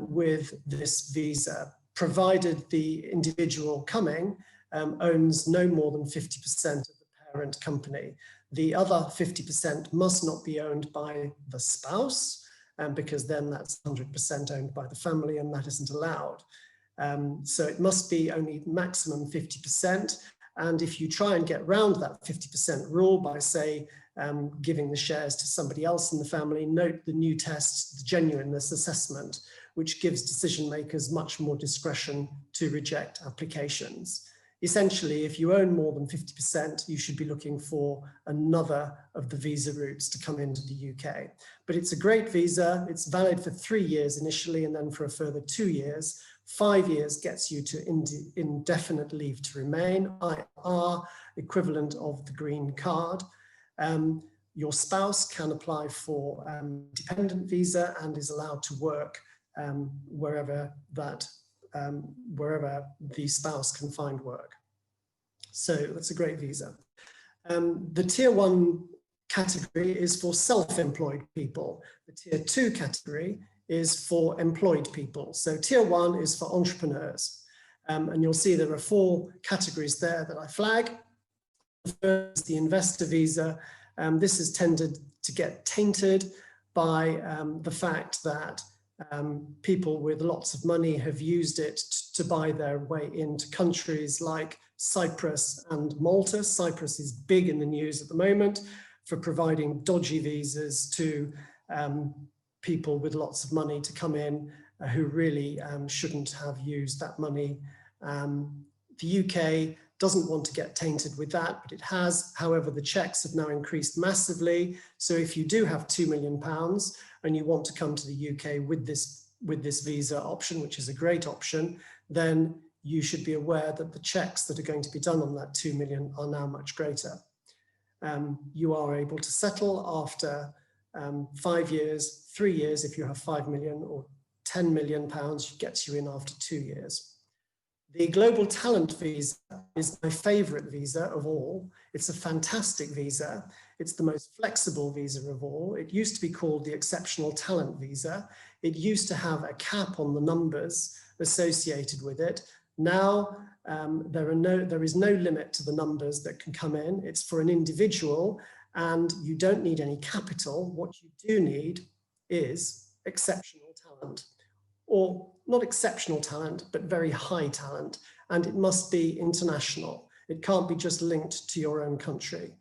with this visa, provided the individual coming owns no more than 50% of the parent company. The other 50% must not be owned by the spouse, because then that's 100% owned by the family, and that isn't allowed. So it must be only maximum 50%. And if you try and get around that 50% rule by, say, giving the shares to somebody else in the family, note the new test, the genuineness assessment, which gives decision makers much more discretion to reject applications. Essentially, if you own more than 50%, you should be looking for another of the visa routes to come into the UK. But it's a great visa. It's valid for 3 years initially, and then for a further 2 years. 5 years gets you to indefinite leave to remain, IR, equivalent of the green card. Your spouse can apply for dependent visa and is allowed to work wherever the spouse can find work. So that's a great visa. The tier 1 category is for self-employed people. The tier 2 category is for employed people. So tier 1 is for entrepreneurs. And you'll see there are 4 categories there that I flag. The first is the investor visa. This has tended to get tainted by the fact that people with lots of money have used it to buy their way into countries like Cyprus and Malta. Cyprus is big in the news at the moment for providing dodgy visas to people with lots of money to come in who really shouldn't have used that money. The UK doesn't want to get tainted with that, but it has. However, the checks have now increased massively. So if you do have £2 million and you want to come to the UK with this visa option, which is a great option, then you should be aware that the checks that are going to be done on that 2 million are now much greater. You are able to settle after 5 years, 3 years if you have 5 million, or 10 million pounds gets you in after 2 years. The Global Talent Visa is my favorite visa of all. It's a fantastic visa. It's the most flexible visa of all. It used to be called the Exceptional Talent Visa. It used to have a cap on the numbers associated with it. Now, there is no limit to the numbers that can come in. It's for an individual, and you don't need any capital. What you do need is exceptional talent, or not exceptional talent, but very high talent, and it must be international. It can't be just linked to your own country.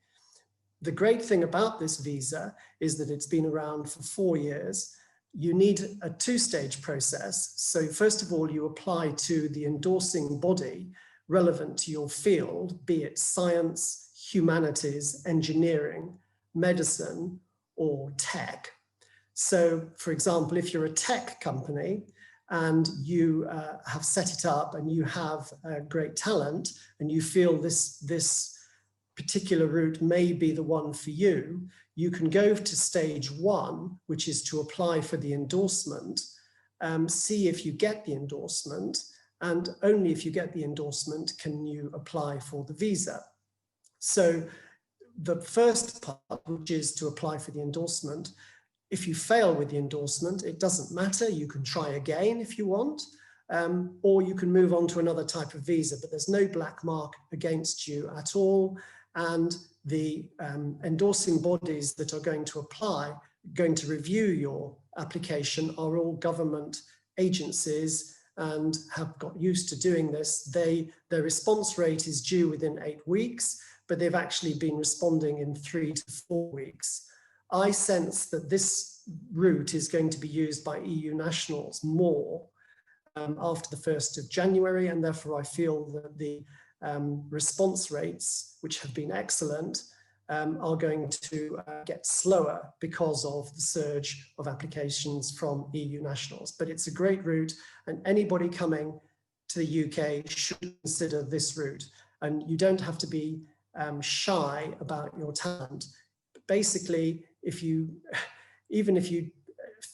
The great thing about this visa is that it's been around for 4 years. You need a 2-stage process. So first of all, you apply to the endorsing body relevant to your field, be it science, humanities, engineering, medicine, or tech. So for example, if you're a tech company and you have set it up and you have great talent and you feel this particular route may be the one for you, you can go to stage 1, which is to apply for the endorsement, see if you get the endorsement, and only if you get the endorsement can you apply for the visa. So the first part, which is to apply for the endorsement, if you fail with the endorsement, it doesn't matter. You can try again if you want, or you can move on to another type of visa, but there's no black mark against you at all. And the endorsing bodies that are going to review your application are all government agencies and have got used to doing this. Their response rate is due within 8 weeks, but they've actually been responding in 3 to 4 weeks. I sense that this route is going to be used by EU nationals more after the 1st of January, and therefore I feel that the response rates, which have been excellent, are going to get slower because of the surge of applications from EU nationals. But it's a great route, and anybody coming to the UK should consider this route. And you don't have to be shy about your talent. Basically, even if you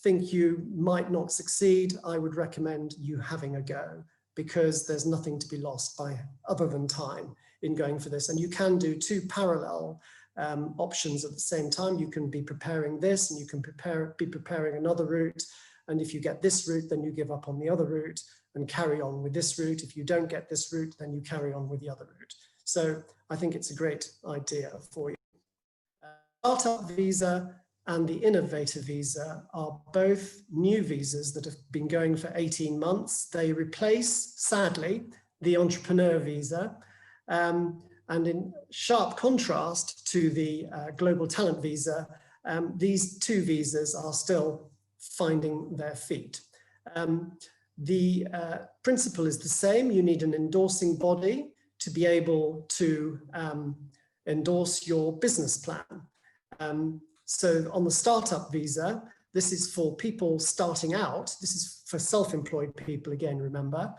think you might not succeed, I would recommend you having a go, because there's nothing to be lost by other than time in going for this. And you can do 2 parallel options at the same time. You can be preparing this and you can be preparing another route. And if you get this route, then you give up on the other route and carry on with this route. If you don't get this route, then you carry on with the other route. So I think it's a great idea for you. Startup visa, and the Innovator Visa are both new visas that have been going for 18 months. They replace, sadly, the Entrepreneur Visa. And in sharp contrast to the Global Talent Visa, these two visas are still finding their feet. The principle is the same. You need an endorsing body to be able to endorse your business plan. So on the startup visa, this is for people starting out. This is for self-employed people, again, remember.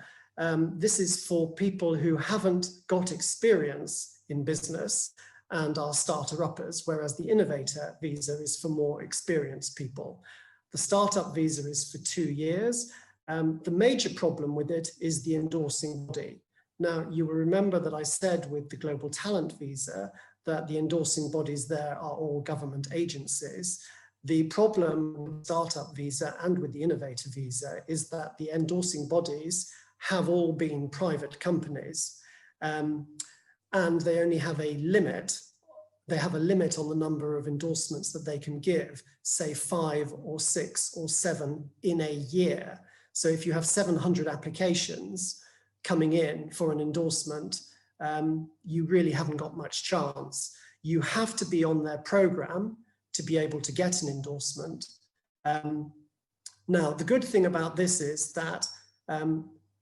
This is for people who haven't got experience in business and are starter-uppers, whereas the Innovator Visa is for more experienced people. The startup visa is for 2 years. The major problem with it is the endorsing body. Now, you will remember that I said with the Global Talent Visa that the endorsing bodies there are all government agencies. The problem with the startup visa and with the Innovator Visa is that the endorsing bodies have all been private companies, and they only have a limit. They have a limit on the number of endorsements that they can give, say 5 or 6 or 7 in a year. So if you have 700 applications coming in for an endorsement, you really haven't got much chance. You have to be on their program to be able to get an endorsement. Now, the good thing about this is that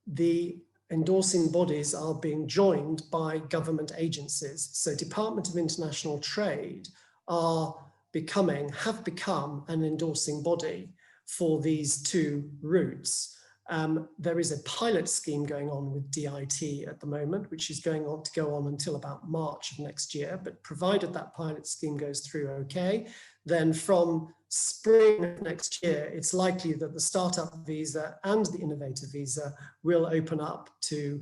the endorsing bodies are being joined by government agencies. So Department of International Trade have become an endorsing body for these two routes. There is a pilot scheme going on with DIT at the moment, which is going on to go on until about March of next year. But provided that pilot scheme goes through okay, then from spring of next year, it's likely that the startup visa and the Innovator Visa will open up to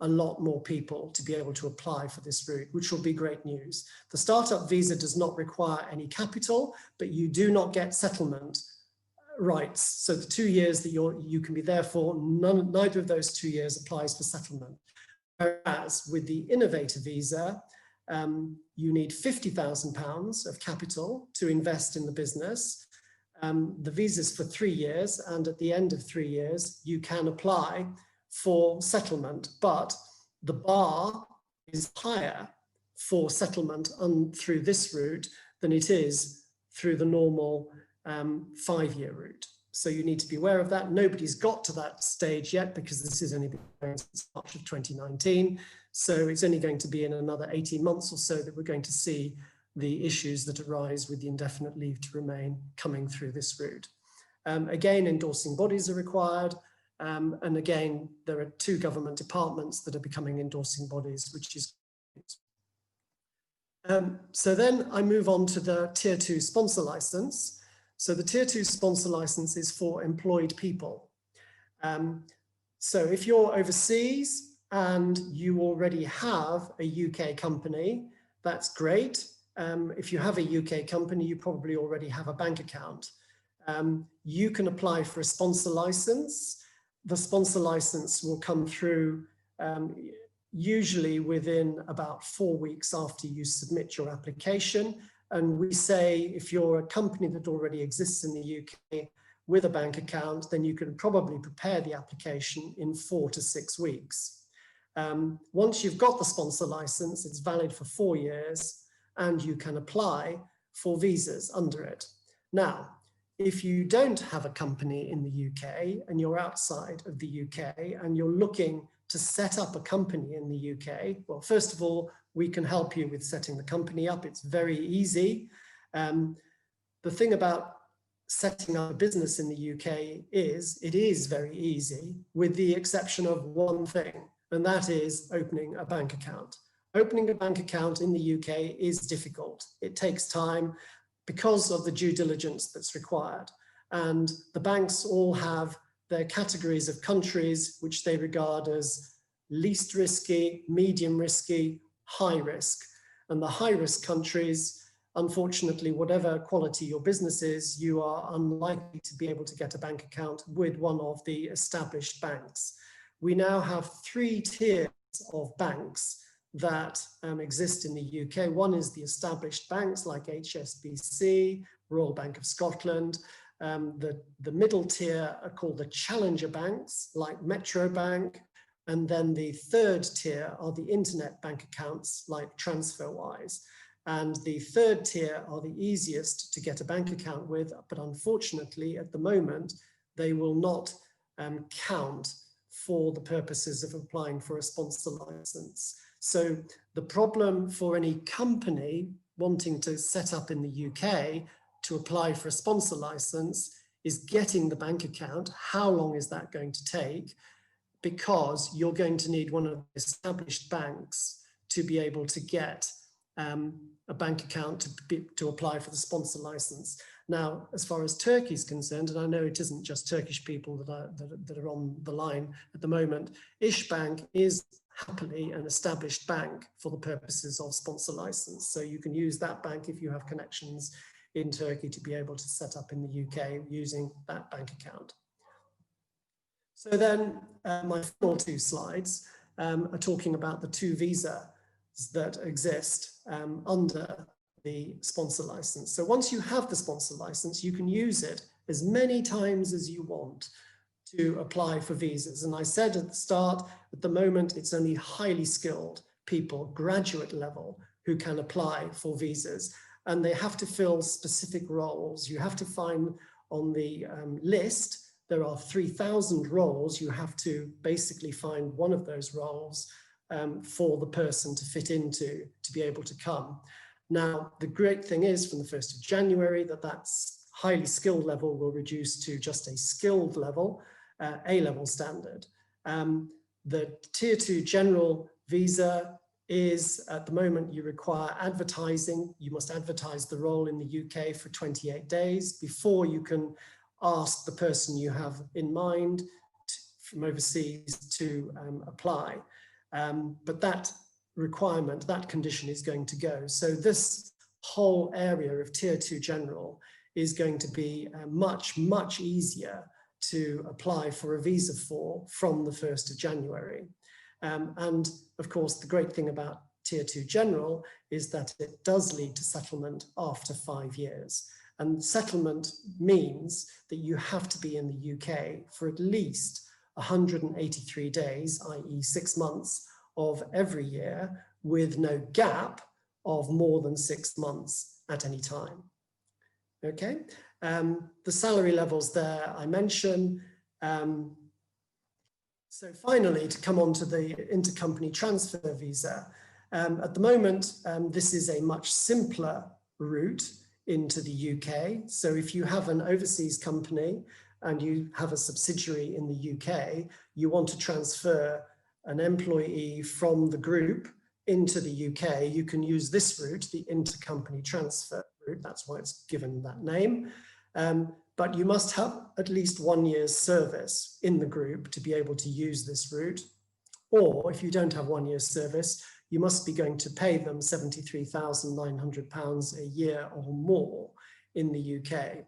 a lot more people to be able to apply for this route, which will be great news. The startup visa does not require any capital, but you do not get settlement rights. So the 2 years that you can be there for, neither of those 2 years applies for settlement. Whereas with the Innovator Visa, you need £50,000 of capital to invest in the business. The visa's for 3 years, and at the end of 3 years, you can apply for settlement, but the bar is higher for settlement through this route than it is through the normal 5-year route. So you need to be aware of that. Nobody's got to that stage yet because this has only been going since March of 2019. So it's only going to be in another 18 months or so that we're going to see the issues that arise with the indefinite leave to remain coming through this route. Again, endorsing bodies are required. And again, there are 2 government departments that are becoming endorsing bodies, which is so then I move on to the Tier 2 sponsor license. So the Tier 2 sponsor license is for employed people. So if you're overseas and you already have a UK company, that's great. If you have a UK company, you probably already have a bank account. You can apply for a sponsor license. The sponsor license will come through usually within about 4 weeks after you submit your application. And we say if you're a company that already exists in the UK with a bank account, then you can probably prepare the application in 4 to 6 weeks. Once you've got the sponsor license, it's valid for 4 years and you can apply for visas under it. Now, if you don't have a company in the UK and you're outside of the UK and you're looking to set up a company in the UK, well, first of all, we can help you with setting the company up. It's very easy. The thing about setting up a business in the UK is it is very easy, with the exception of one thing, and that is opening a bank account. Opening a bank account in the UK is difficult. It takes time because of the due diligence that's required. And the banks all have their categories of countries which they regard as least risky, medium risky, high risk. And the high risk countries, unfortunately, whatever quality your business is, you are unlikely to be able to get a bank account with one of the established banks. We now have 3 tiers of banks that exist in the UK. One is the established banks like HSBC, Royal Bank of Scotland. The middle tier are called the challenger banks like Metro Bank. And then the third tier are the internet bank accounts like TransferWise. And the third tier are the easiest to get a bank account with, but unfortunately at the moment, they will not count for the purposes of applying for a sponsor license. So the problem for any company wanting to set up in the UK to apply for a sponsor license is getting the bank account. How long is that going to take? Because you're going to need one of the established banks to be able to get a bank account to apply for the sponsor license. Now, as far as Turkey is concerned, and I know it isn't just Turkish people that are on the line at the moment, İşbank is happily an established bank for the purposes of sponsor license. So you can use that bank if you have connections in Turkey to be able to set up in the UK using that bank account. So then my final two slides are talking about the two visas that exist under the sponsor license. So once you have the sponsor license, you can use it as many times as you want to apply for visas. And I said at the start, at the moment, it's only highly skilled people, graduate level, who can apply for visas. And they have to fill specific roles. You have to find on the list, there are 3,000 roles. You have to basically find one of those roles for the person to fit into to be able to come. Now, the great thing is from the 1st of January that highly skilled level will reduce to just a skilled level, A-level standard. The Tier 2 general visa is, at the moment, you require advertising. You must advertise the role in the UK for 28 days before you can ask the person you have in mind from overseas to apply. But that requirement, that condition is going to go. So this whole area of Tier 2 general is going to be much, much easier to apply for a visa for from the 1st of January. And of course, the great thing about Tier 2 general is that it does lead to settlement after 5 years. And settlement means that you have to be in the UK for at least 183 days, i.e. 6 months of every year, with no gap of more than 6 months at any time. Okay, the salary levels there I mentioned. So finally, to come on to the intercompany transfer visa, at the moment, this is a much simpler route into the UK. So if you have an overseas company and you have a subsidiary in the UK, you want to transfer an employee from the group into the UK, you can use this route, the intercompany transfer route. That's why it's given that name. But you must have at least 1 year's service in the group to be able to use this route. Or if you don't have 1 year's service, you must be going to pay them £73,900 a year or more in the UK.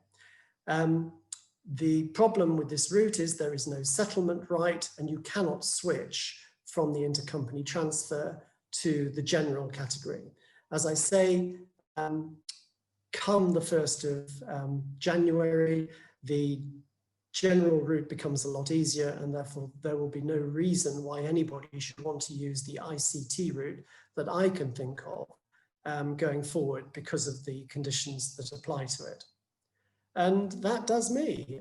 The problem with this route is there is no settlement right, and you cannot switch from the intercompany transfer to the general category. As I say, come the 1st of January, the general route becomes a lot easier, and therefore there will be no reason why anybody should want to use the ICT route that I can think of going forward because of the conditions that apply to it. And that does me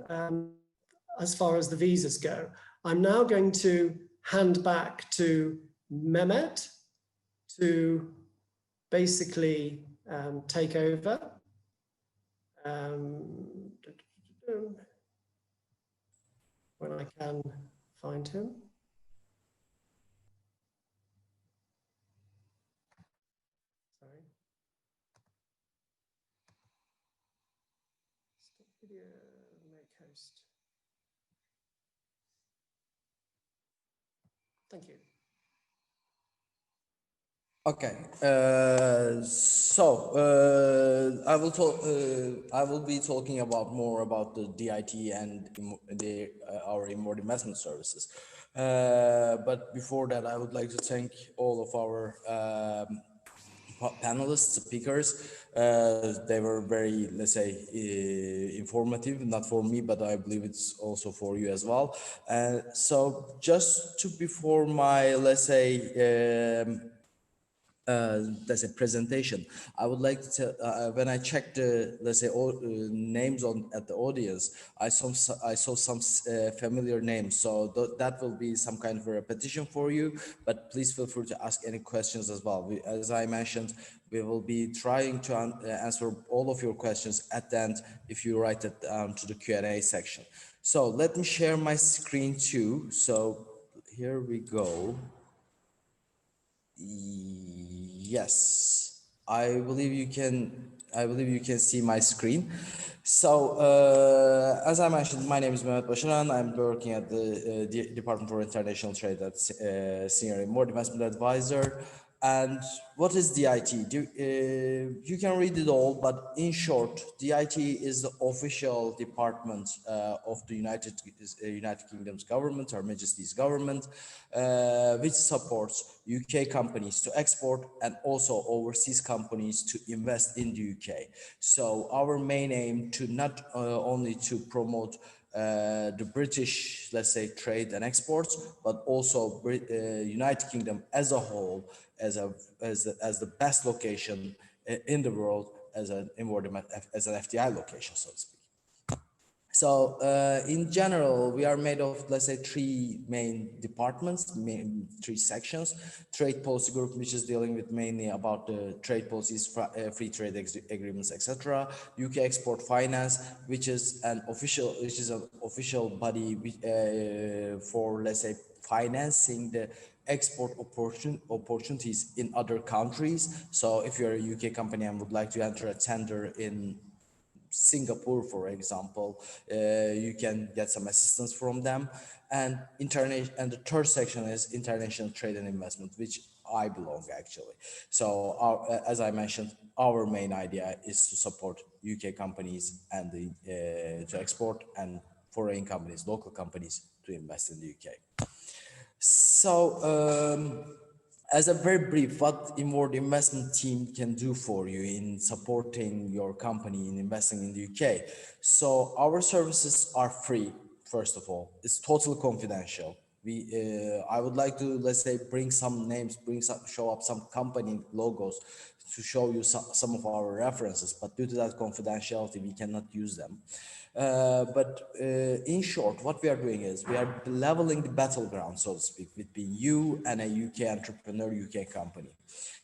as far as the visas go. I'm now going to hand back to Mehmet to basically take over. When I can find him. Sorry. Stop video, make host. Thank you. Okay, I will be talking about more about the DIT and our inward investment services. But before that, I would like to thank all of our panelists, speakers. They were very, let's say, informative, not for me, but I believe it's also for you as well. So just to before my, let's say, presentation, I would like to when I checked the, let's say, names on at the audience, I saw some familiar names, so that will be some kind of a repetition for you, but please feel free to ask any questions as well. As I mentioned, we will be trying to answer all of your questions at the end if you write it down to the Q&A section. So let me share my screen too. So here we go. Yes, I believe you can. I believe you can see my screen. So, as I mentioned, my name is Mehmet Basaran. I'm working at the Department for International Trade as Senior Inward Investment Advisor. And what is DIT? You can read it all, but in short, DIT is the official department of the United Kingdom's government, Her Majesty's government, which supports UK companies to export and also overseas companies to invest in the UK. So our main aim to not only to promote the British, let's say, trade and exports, but also United Kingdom as a whole, as the best location in the world as an FDI location, so to speak. So in general, we are made of, let's say, three main departments, three sections. Trade policy group, which is dealing with mainly about the trade policies, free trade agreements, etc. UK export finance, which is an official body for, let's say, financing the export opportunities in other countries. So if you're a UK company and would like to enter a tender in Singapore, for example, you can get some assistance from them. And the third section is international trade and investment, which I belong actually. So as I mentioned, our main idea is to support UK companies and to export, and foreign companies, local companies, to invest in the UK. So as a very brief, what inward investment team can do for you in supporting your company in investing in the UK. So our services are free, first of all. It's totally confidential. I would like to, let's say, bring some names, show up some company logos to show you some of our references, but due to that confidentiality, we cannot use them. But in short, what we are doing is we are leveling the battleground, so to speak, between you and a UK entrepreneur, UK company.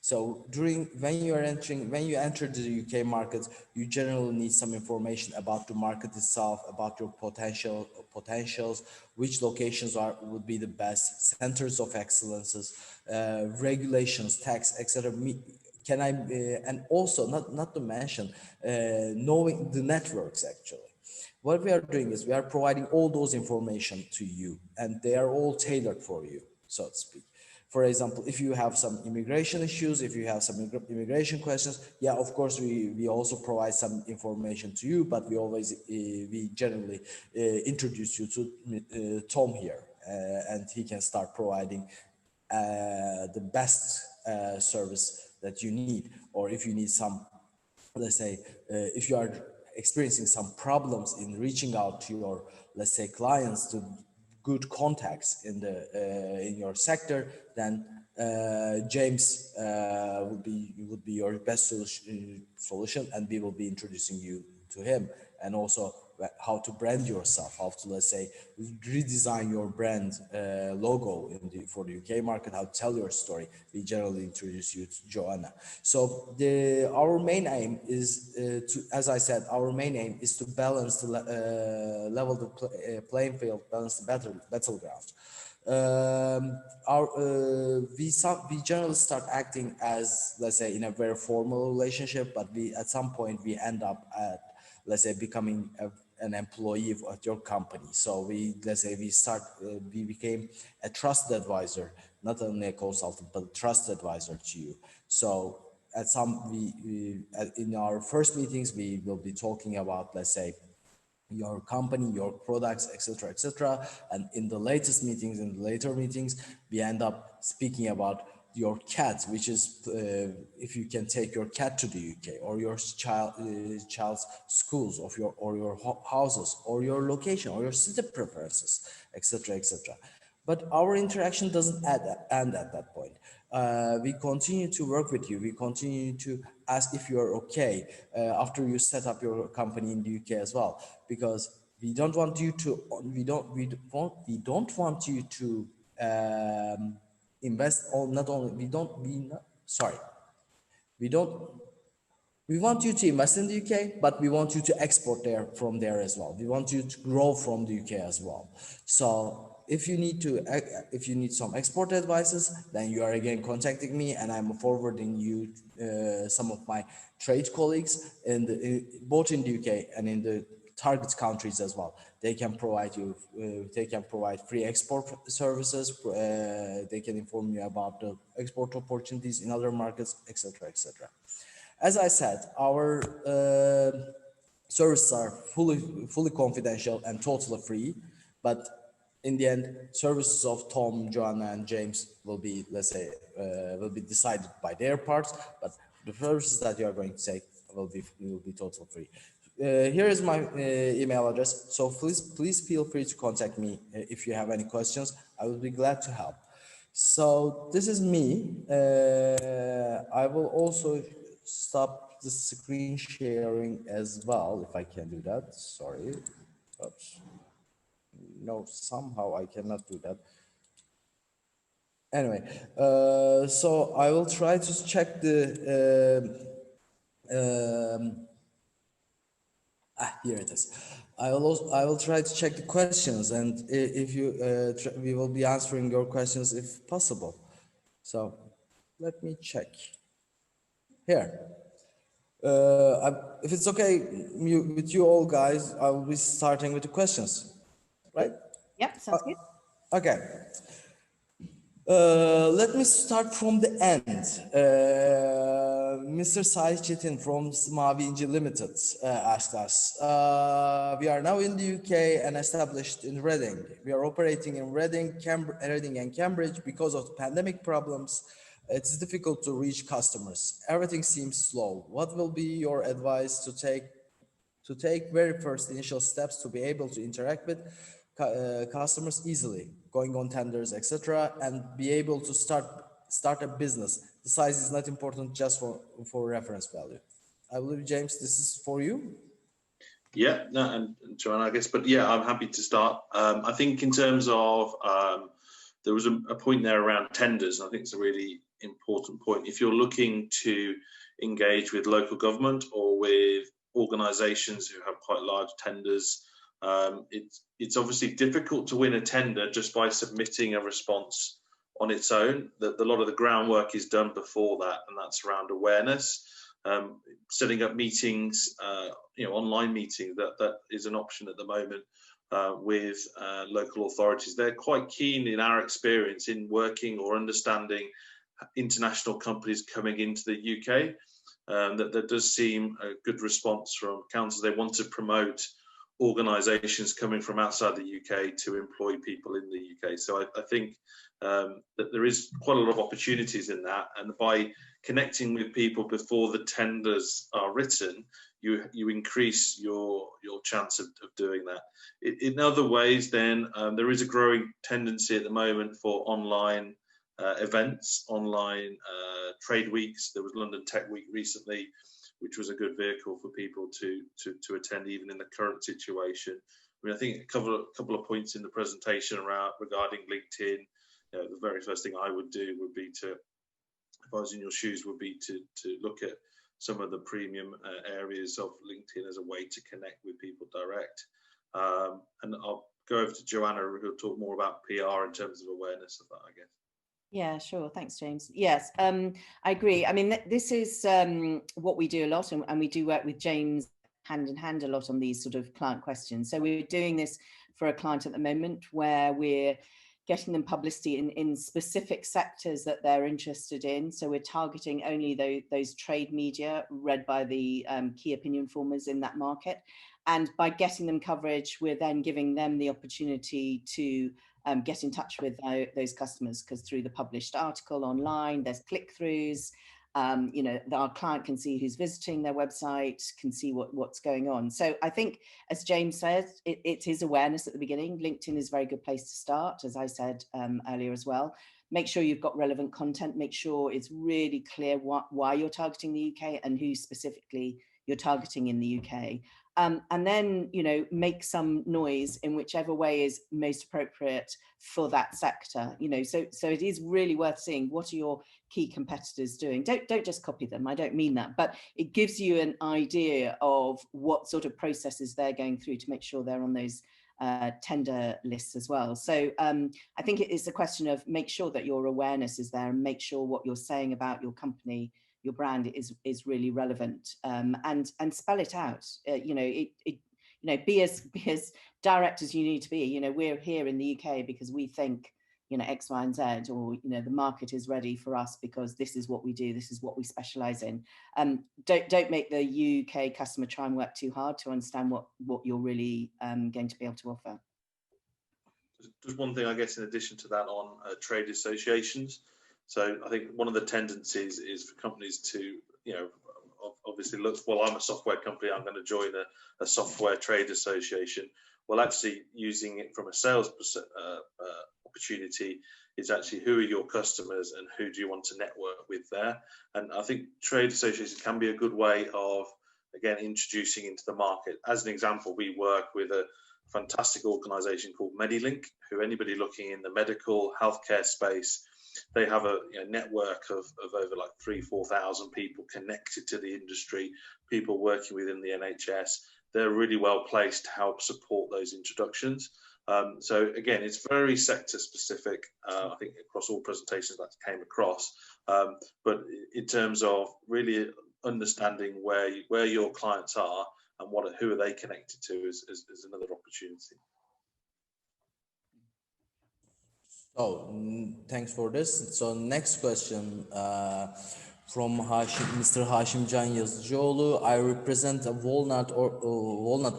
So when you enter the UK market, you generally need some information about the market itself, about your potentials, which locations would be the best, centers of excellences, regulations, tax, etc. And also not to mention knowing the networks actually. What we are doing is we are providing all those information to you, and they are all tailored for you, so to speak. For example, if you have some immigration issues, if you have some immigration questions, yeah, of course, we also provide some information to you, but we generally introduce you to Tom here, and he can start providing the best service that you need. Or if you need some, let's say, if you are experiencing some problems in reaching out to your, let's say, clients, to good contacts in your sector, then James would be your best solution, and we will be introducing you to him, and also how to brand yourself, how to, let's say, redesign your brand logo for the UK market, how to tell your story. We generally introduce you to Joanna. So our main aim is as I said, our main aim is to balance the level the playing field, balance the battleground. We generally start acting as, let's say, in a very formal relationship, but at some point we end up at, let's say, becoming an employee at your company. So we became a trusted advisor not only a consultant, but a trust advisor to you. So in our first meetings, we will be talking about, let's say, your company, your products, etc., etc. And in the later meetings, we end up speaking about your cat, which is if you can take your cat to the UK, or your child's schools, or your houses, or your location, or your city preferences, etc., etc. But our interaction doesn't end at that point. We continue to work with you. We continue to ask if you are okay after you set up your company in the UK as well, because we don't want you to invest on not only we want you to invest in the UK, but we want you to export from there as well. We want you to grow from the UK as well. So if you need some export advices, then you are again contacting me, and I'm forwarding you some of my trade colleagues both in the UK and in the target countries as well. They can provide you, they can provide free export services. They can inform you about the export opportunities in other markets, etc., etc. As I said, our services are fully confidential and totally free, but in the end, services of Tom, Joanna, and James will be, let's say, will be decided by their parts, but the services that you are going to take will be totally free. Here is my email address, so please feel free to contact me if you have any questions. I will be glad to help. So this is me. I will also stop the screen sharing as well, if I can do that. Sorry. Oops. No, somehow I cannot do that. Anyway, so I will try to check the here it is. I will try to check the questions, and if you we will be answering your questions if possible. So let me check here. If it's okay with you all guys, I will be starting with the questions, right? Yep, sounds good. Okay. Let me start from the end. Mr. Sai Chetin from Mavi Inci Limited asked us, we are now in the UK and established in Reading. We are operating in Reading and Cambridge. Because of the pandemic problems, it's difficult to reach customers. Everything seems slow. What will be your advice to take very first initial steps to be able to interact with customers easily, going on tenders, etc., and be able to start a business? The size is not important, just for reference value. I believe, James, this is for you. Yeah, no, and Joanna, I guess, but yeah, I'm happy to start. I think in terms of there was a point there around tenders. I think it's a really important point. If you're looking to engage with local government or with organisations who have quite large tenders, it's obviously difficult to win a tender just by submitting a response on its own. That a lot of the groundwork is done before that, and that's around awareness, setting up meetings, online meetings. That is an option at the moment with local authorities. They're quite keen, in our experience, in working or understanding international companies coming into the UK. That does seem a good response from councils. They want to promote organisations coming from outside the UK to employ people in the UK. So I think that there is quite a lot of opportunities in that, and by connecting with people before the tenders are written, you increase your chance of doing that. In other ways, then there is a growing tendency at the moment for online events, online trade weeks. There was London Tech Week recently, which was a good vehicle for people to attend, even in the current situation. I mean, I think a couple of points in the presentation regarding LinkedIn. The very first thing I would do would be to, if I was in your shoes, would be to look at some of the premium areas of LinkedIn as a way to connect with people direct. And I'll go over to Joanna, who'll talk more about PR in terms of awareness of that, I guess. Yeah, sure. Thanks, James. Yes, I agree. I mean, this is what we do a lot, and we do work with James hand in hand a lot on these sort of client questions. So we're doing this for a client at the moment where we're getting them publicity in specific sectors that they're interested in. So we're targeting only those trade media read by the key opinion formers in that market. And by getting them coverage, we're then giving them the opportunity to get in touch with those customers, because through the published article online, there's click-throughs. You know, our client can see who's visiting their website, can see what's going on. So I think, as James said, it is awareness at the beginning. LinkedIn is a very good place to start, as I said earlier as well. Make sure you've got relevant content. Make sure it's really clear why you're targeting the UK and who specifically you're targeting in the UK. And then, you know, make some noise in whichever way is most appropriate for that sector. You know, so it is really worth seeing what are your key competitors doing. Don't just copy them. I don't mean that, but it gives you an idea of what sort of processes they're going through to make sure they're on those tender lists as well. So I think it is a question of make sure that your awareness is there and make sure what you're saying about your company, your brand is really relevant, and spell it out. You know, be as direct as you need to be. You know, we're here in the UK because we think, you know, X, Y, and Z, or, you know, the market is ready for us because this is what we do, this is what we specialize in. Don't make the UK customer try and work too hard to understand what you're really going to be able to offer. Just one thing, I guess, in addition to that, on trade associations. So I think one of the tendencies is for companies to, you know, obviously look, well, I'm a software company, I'm going to join a software trade association. Well, actually using it from a sales opportunity is actually who are your customers and who do you want to network with there. And I think trade associations can be a good way of, again, introducing into the market. As an example, we work with a fantastic organisation called Medilink, who anybody looking in the medical healthcare space, they have a network of over like 3,000-4,000 people connected to the industry, people working within the NHS. They're really well placed to help support those introductions. So again, it's very sector specific. I think across all presentations that came across, but in terms of really understanding where your clients are and who are they connected to is another opportunity. So thanks for this. So next question from Mr. Hashim Can Yazıcıoğlu. I represent a walnut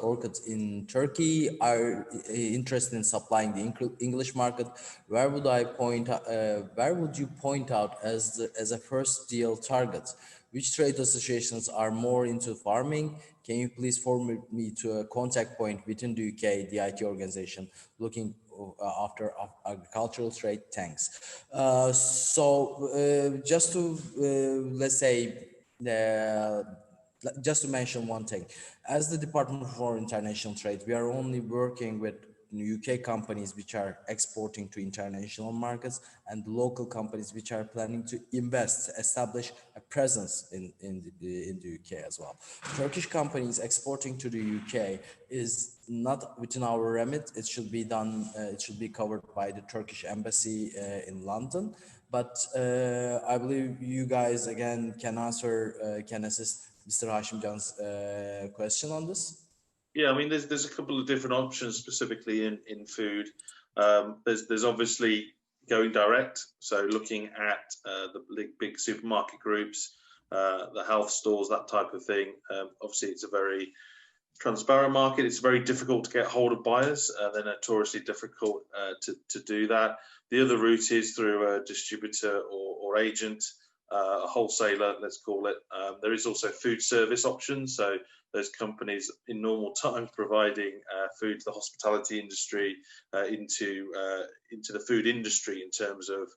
orchid in Turkey. Are interested in supplying the English market. Where would you point out as a first deal target? Which trade associations are more into farming? Can you please forward me to a contact point within the UK, the IT organization, looking after agricultural trade? Thanks. Just to let's say, just to mention one thing, as the Department for International Trade, we are only working with UK companies which are exporting to international markets and local companies which are planning to establish a presence in the UK as well. Turkish companies exporting to the UK is not within our remit. It should be done, it should be covered by the Turkish embassy in London. But I believe you guys again can assist Mr. Hashim Can's question on this. Yeah, I mean, there's a couple of different options specifically in food. There's obviously going direct, so looking at the big supermarket groups, the health stores, that type of thing. Obviously, it's a very transparent market. It's very difficult to get hold of buyers. They're notoriously difficult to do that. The other route is through a distributor or agent, a wholesaler, let's call it. There is also food service options. So those companies in normal times providing food to the hospitality industry, into the food industry in terms of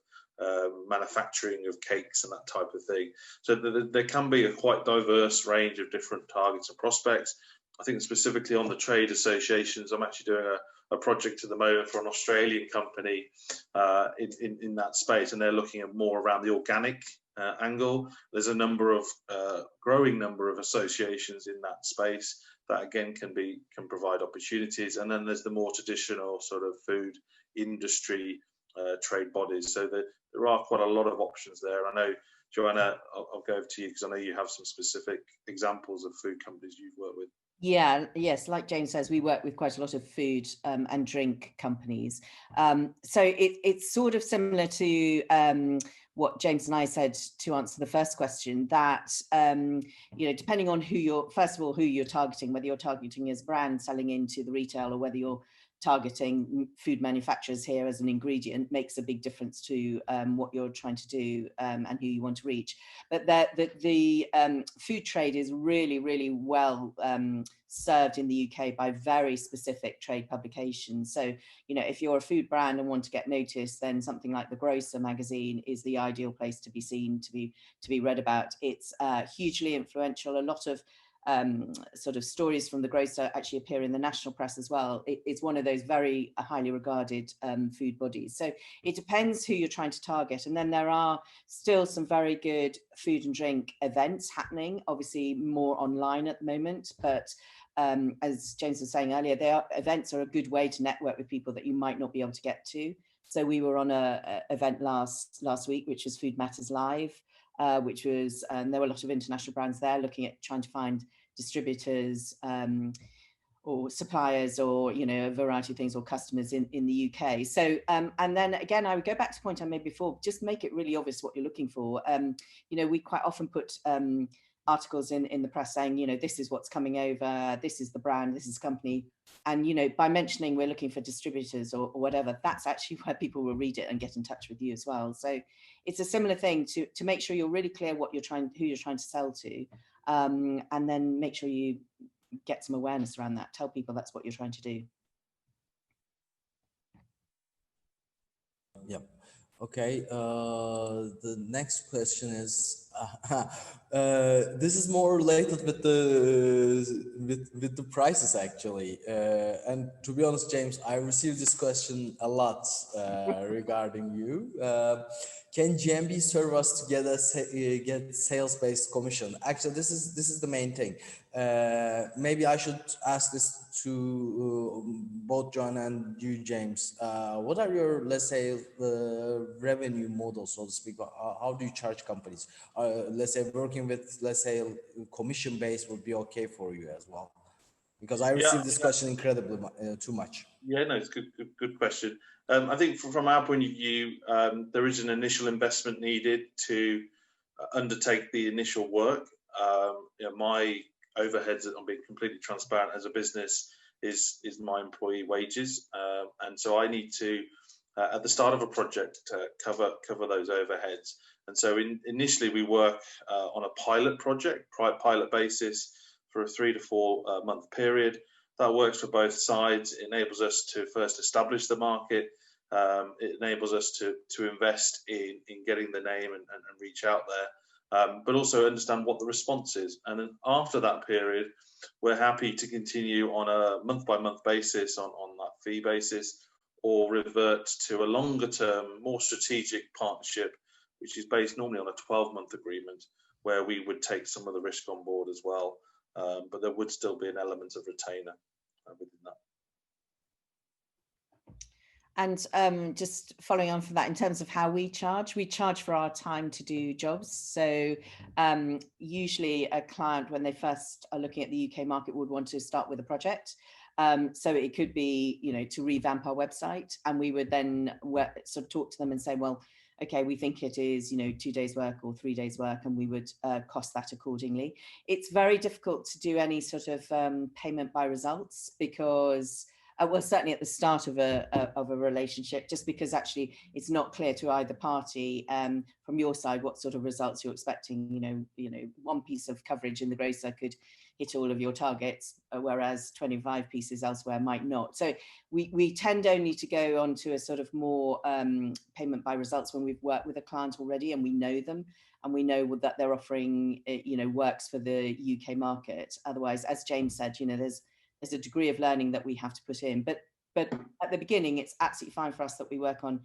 manufacturing of cakes and that type of thing. So there can be a quite diverse range of different targets and prospects. I think specifically on the trade associations, I'm actually doing a project at the moment for an Australian company in that space, and they're looking at more around the organic angle. There's a growing number of associations in that space that again can provide opportunities, and then there's the more traditional sort of food industry trade bodies. So there are quite a lot of options there. I know, Joanna, I'll go over to you because I know you have some specific examples of food companies you've worked with. Yeah, yes, like James says, we work with quite a lot of food and drink companies. So it's sort of similar to what James and I said to answer the first question, that, you know, depending on who you're, first of all, who you're targeting, whether you're targeting as brand selling into the retail or whether you're targeting food manufacturers here as an ingredient, makes a big difference to what you're trying to do and who you want to reach. But the food trade is really, really well served in the UK by very specific trade publications. So, you know, if you're a food brand and want to get noticed, then something like The Grocer magazine is the ideal place to be seen, to be read about. It's hugely influential. A lot of sort of stories from The Grocer actually appear in the national press as well. It's one of those very highly regarded food bodies. So it depends who you're trying to target. And then there are still some very good food and drink events happening, obviously more online at the moment, but as James was saying earlier, events are a good way to network with people that you might not be able to get to. So we were on a event last week, which was Food Matters Live, which was, there were a lot of international brands there looking at trying to find distributors or suppliers, or, you know, a variety of things, or customers in the UK. So, and then again, I would go back to the point I made before, just make it really obvious what you're looking for. You know, we quite often put articles in the press saying, you know, this is what's coming over, this is the brand, this is the company. And, you know, by mentioning we're looking for distributors or whatever, that's actually where people will read it and get in touch with you as well. So it's a similar thing to make sure you're really clear what you're trying, who you're trying to sell to, and then make sure you get some awareness around that. Tell people that's what you're trying to do. Yep. Okay. The next question is, this is more related with the prices actually. And to be honest, James, I received this question a lot regarding you. Can JMB serve us to get sales-based commission? Actually, this is the main thing. Maybe I should ask this to both John and you, James. What are your, let's say, revenue models, so to speak? How do you charge companies? Let's say working with, let's say, commission based would be okay for you as well, because I received this question incredibly too much. Yeah, no, it's good question. I think from our point of view, there is an initial investment needed to undertake the initial work. You know, my overheads, I'm being completely transparent as a business, is my employee wages, and so I need to at the start of a project cover those overheads. And so initially we work on a pilot basis for a 3 to 4 month period. That works for both sides. It enables us to first establish the market. It enables us to invest in getting the name and reach out there, but also understand what the response is. And then after that period, we're happy to continue on a month-by-month basis on that fee basis, or revert to a longer-term, more strategic partnership, which is based normally on a 12-month agreement, where we would take some of the risk on board as well. But there would still be an element of retainer within that. And just following on from that, in terms of how we charge for our time to do jobs. So usually a client, when they first are looking at the UK market, would want to start with a project. So it could be, you know, to revamp our website, and we would then sort of talk to them and say, well, okay, we think it is, you know, 2 days work or 3 days work, and we would cost that accordingly. It's very difficult to do any sort of payment by results, because well, certainly at the start of a relationship, just because actually it's not clear to either party from your side what sort of results you're expecting. You know, one piece of coverage in the Grocer could hit all of your targets, whereas 25 pieces elsewhere might not. So we tend only to go on to a sort of more payment by results when we've worked with a client already and we know them, and we know that they're offering, you know, works for the UK market. Otherwise, as James said, you know, there's a degree of learning that we have to put in, but at the beginning it's absolutely fine for us that we work on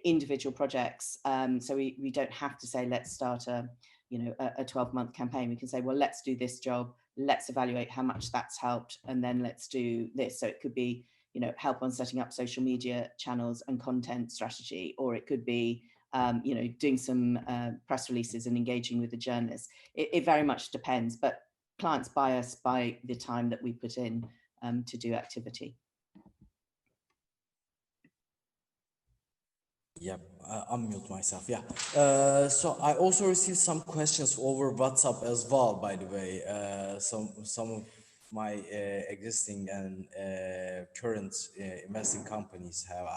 individual projects. So we don't have to say, let's start a 12-month campaign. We can say, well, let's do this job, let's evaluate how much that's helped, and then let's do this. So it could be, you know, help on setting up social media channels and content strategy, or it could be you know, doing some press releases and engaging with the journalists. It very much depends, but clients buy us by the time that we put in to do activity. Yep, unmute myself. Yeah. So I also received some questions over WhatsApp as well, by the way. Some of my existing and current investing companies have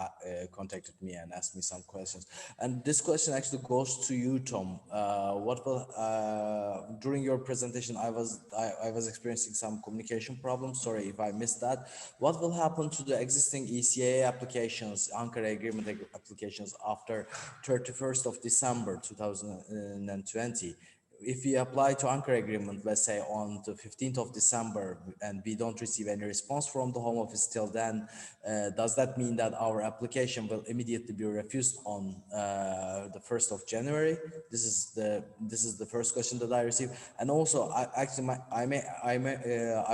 contacted me and asked me some questions. And this question actually goes to you, Tom. What will during your presentation, I was experiencing some communication problems. Sorry if I missed that. What will happen to the existing ECA applications, Ankara Agreement applications after 31st of December 2020? If we apply to Ankara Agreement, let's say on the 15th of December, and we don't receive any response from the Home Office till then, does that mean that our application will immediately be refused on the 1st of January? This is the first question that I received. And also, I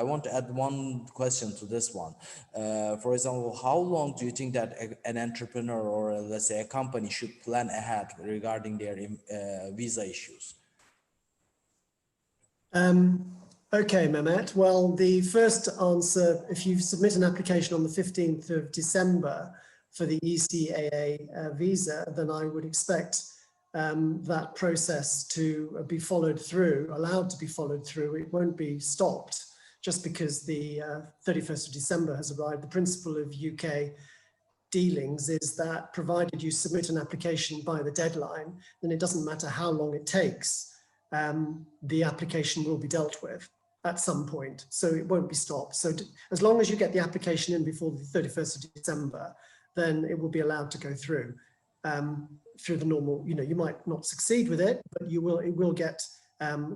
want to add one question to this one. For example, how long do you think that an entrepreneur or let's say a company should plan ahead regarding their visa issues? Okay, Mehmet. Well, the first answer, if you submit an application on the 15th of December for the ECAA visa, then I would expect that process to be followed through, allowed to be followed through. It won't be stopped just because the 31st of December has arrived. The principle of UK dealings is that provided you submit an application by the deadline, then it doesn't matter how long it takes. The application will be dealt with at some point, so it won't be stopped. So as long as you get the application in before the 31st of December, then it will be allowed to go through the normal, you might not succeed with it, but it will get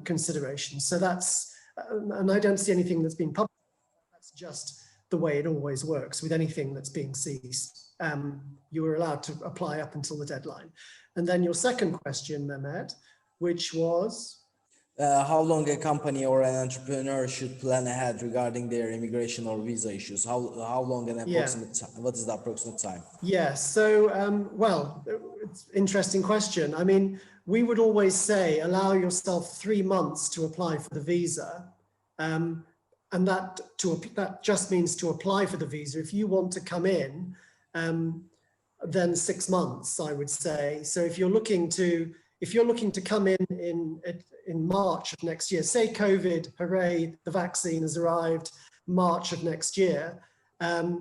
consideration. So that's, and I don't see anything that's been published. That's just the way it always works with anything that's being seized. You are allowed to apply up until the deadline. And then your second question, Mehmet, which was? How long a company or an entrepreneur should plan ahead regarding their immigration or visa issues? How long an approximate time? What is the approximate time? Yes, so, well, it's an interesting question. I mean, we would always say, allow yourself 3 months to apply for the visa. And that just means to apply for the visa. If you want to come in, then 6 months, I would say. So if you're looking to come in March of next year, say COVID, hooray, the vaccine has arrived, March of next year,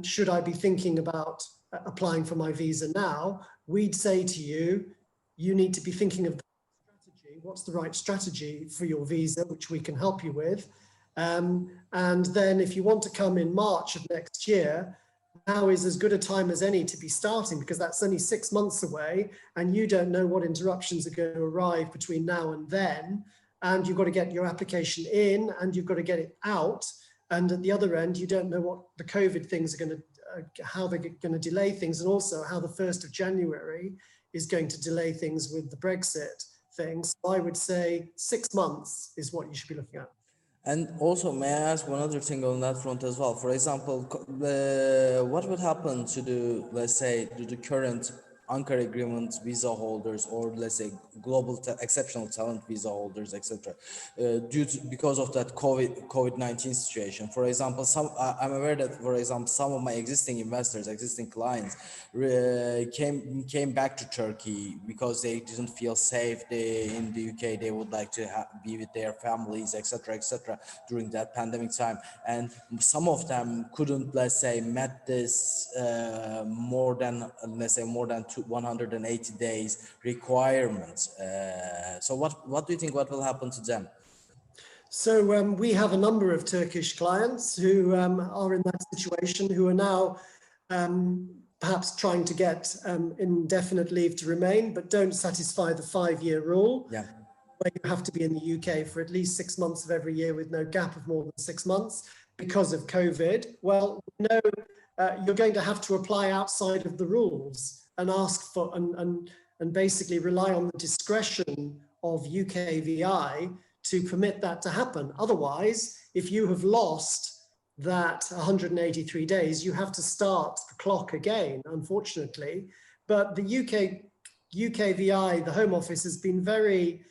should I be thinking about applying for my visa now? We'd say to you, you need to be thinking of the strategy. What's the right strategy for your visa, which we can help you with? And then if you want to come in March of next year, now is as good a time as any to be starting, because that's only 6 months away and you don't know what interruptions are going to arrive between now and then. And you've got to get your application in and you've got to get it out. And at the other end, you don't know what the COVID things are going to, how they're going to delay things, and also how the 1st of January is going to delay things with the Brexit things. So I would say 6 months is what you should be looking at. And also, may I ask one other thing on that front as well? For example, what would happen to the current Ankara Agreement visa holders, or let's say global exceptional talent visa holders, etc., because of that COVID-19 situation? For example, I'm aware that, for example, some of my existing investors, existing clients, came back to Turkey because they didn't feel safe. In the UK, they would like to be with their families, etc., during that pandemic time, and some of them couldn't, let's say, met this more than 180 days requirements. So what do you think, what will happen to them? So we have a number of Turkish clients who are in that situation, who are now perhaps trying to get indefinite leave to remain, but don't satisfy the 5-year rule, where you have to be in the UK for at least 6 months of every year with no gap of more than 6 months because of COVID. Well, no, you're going to have to apply outside of the rules and ask for, and basically rely on the discretion of UKVI to permit that to happen. Otherwise, if you have lost that 183 days, you have to start the clock again, unfortunately. But the UKVI, the Home Office, has been very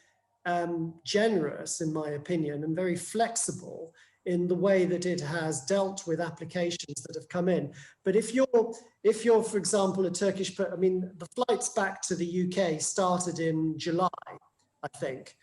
generous, in my opinion, and very flexible in the way that it has dealt with applications that have come in. But if you're, for example, a Turkish, I mean, the flights back to the UK started in July, I think.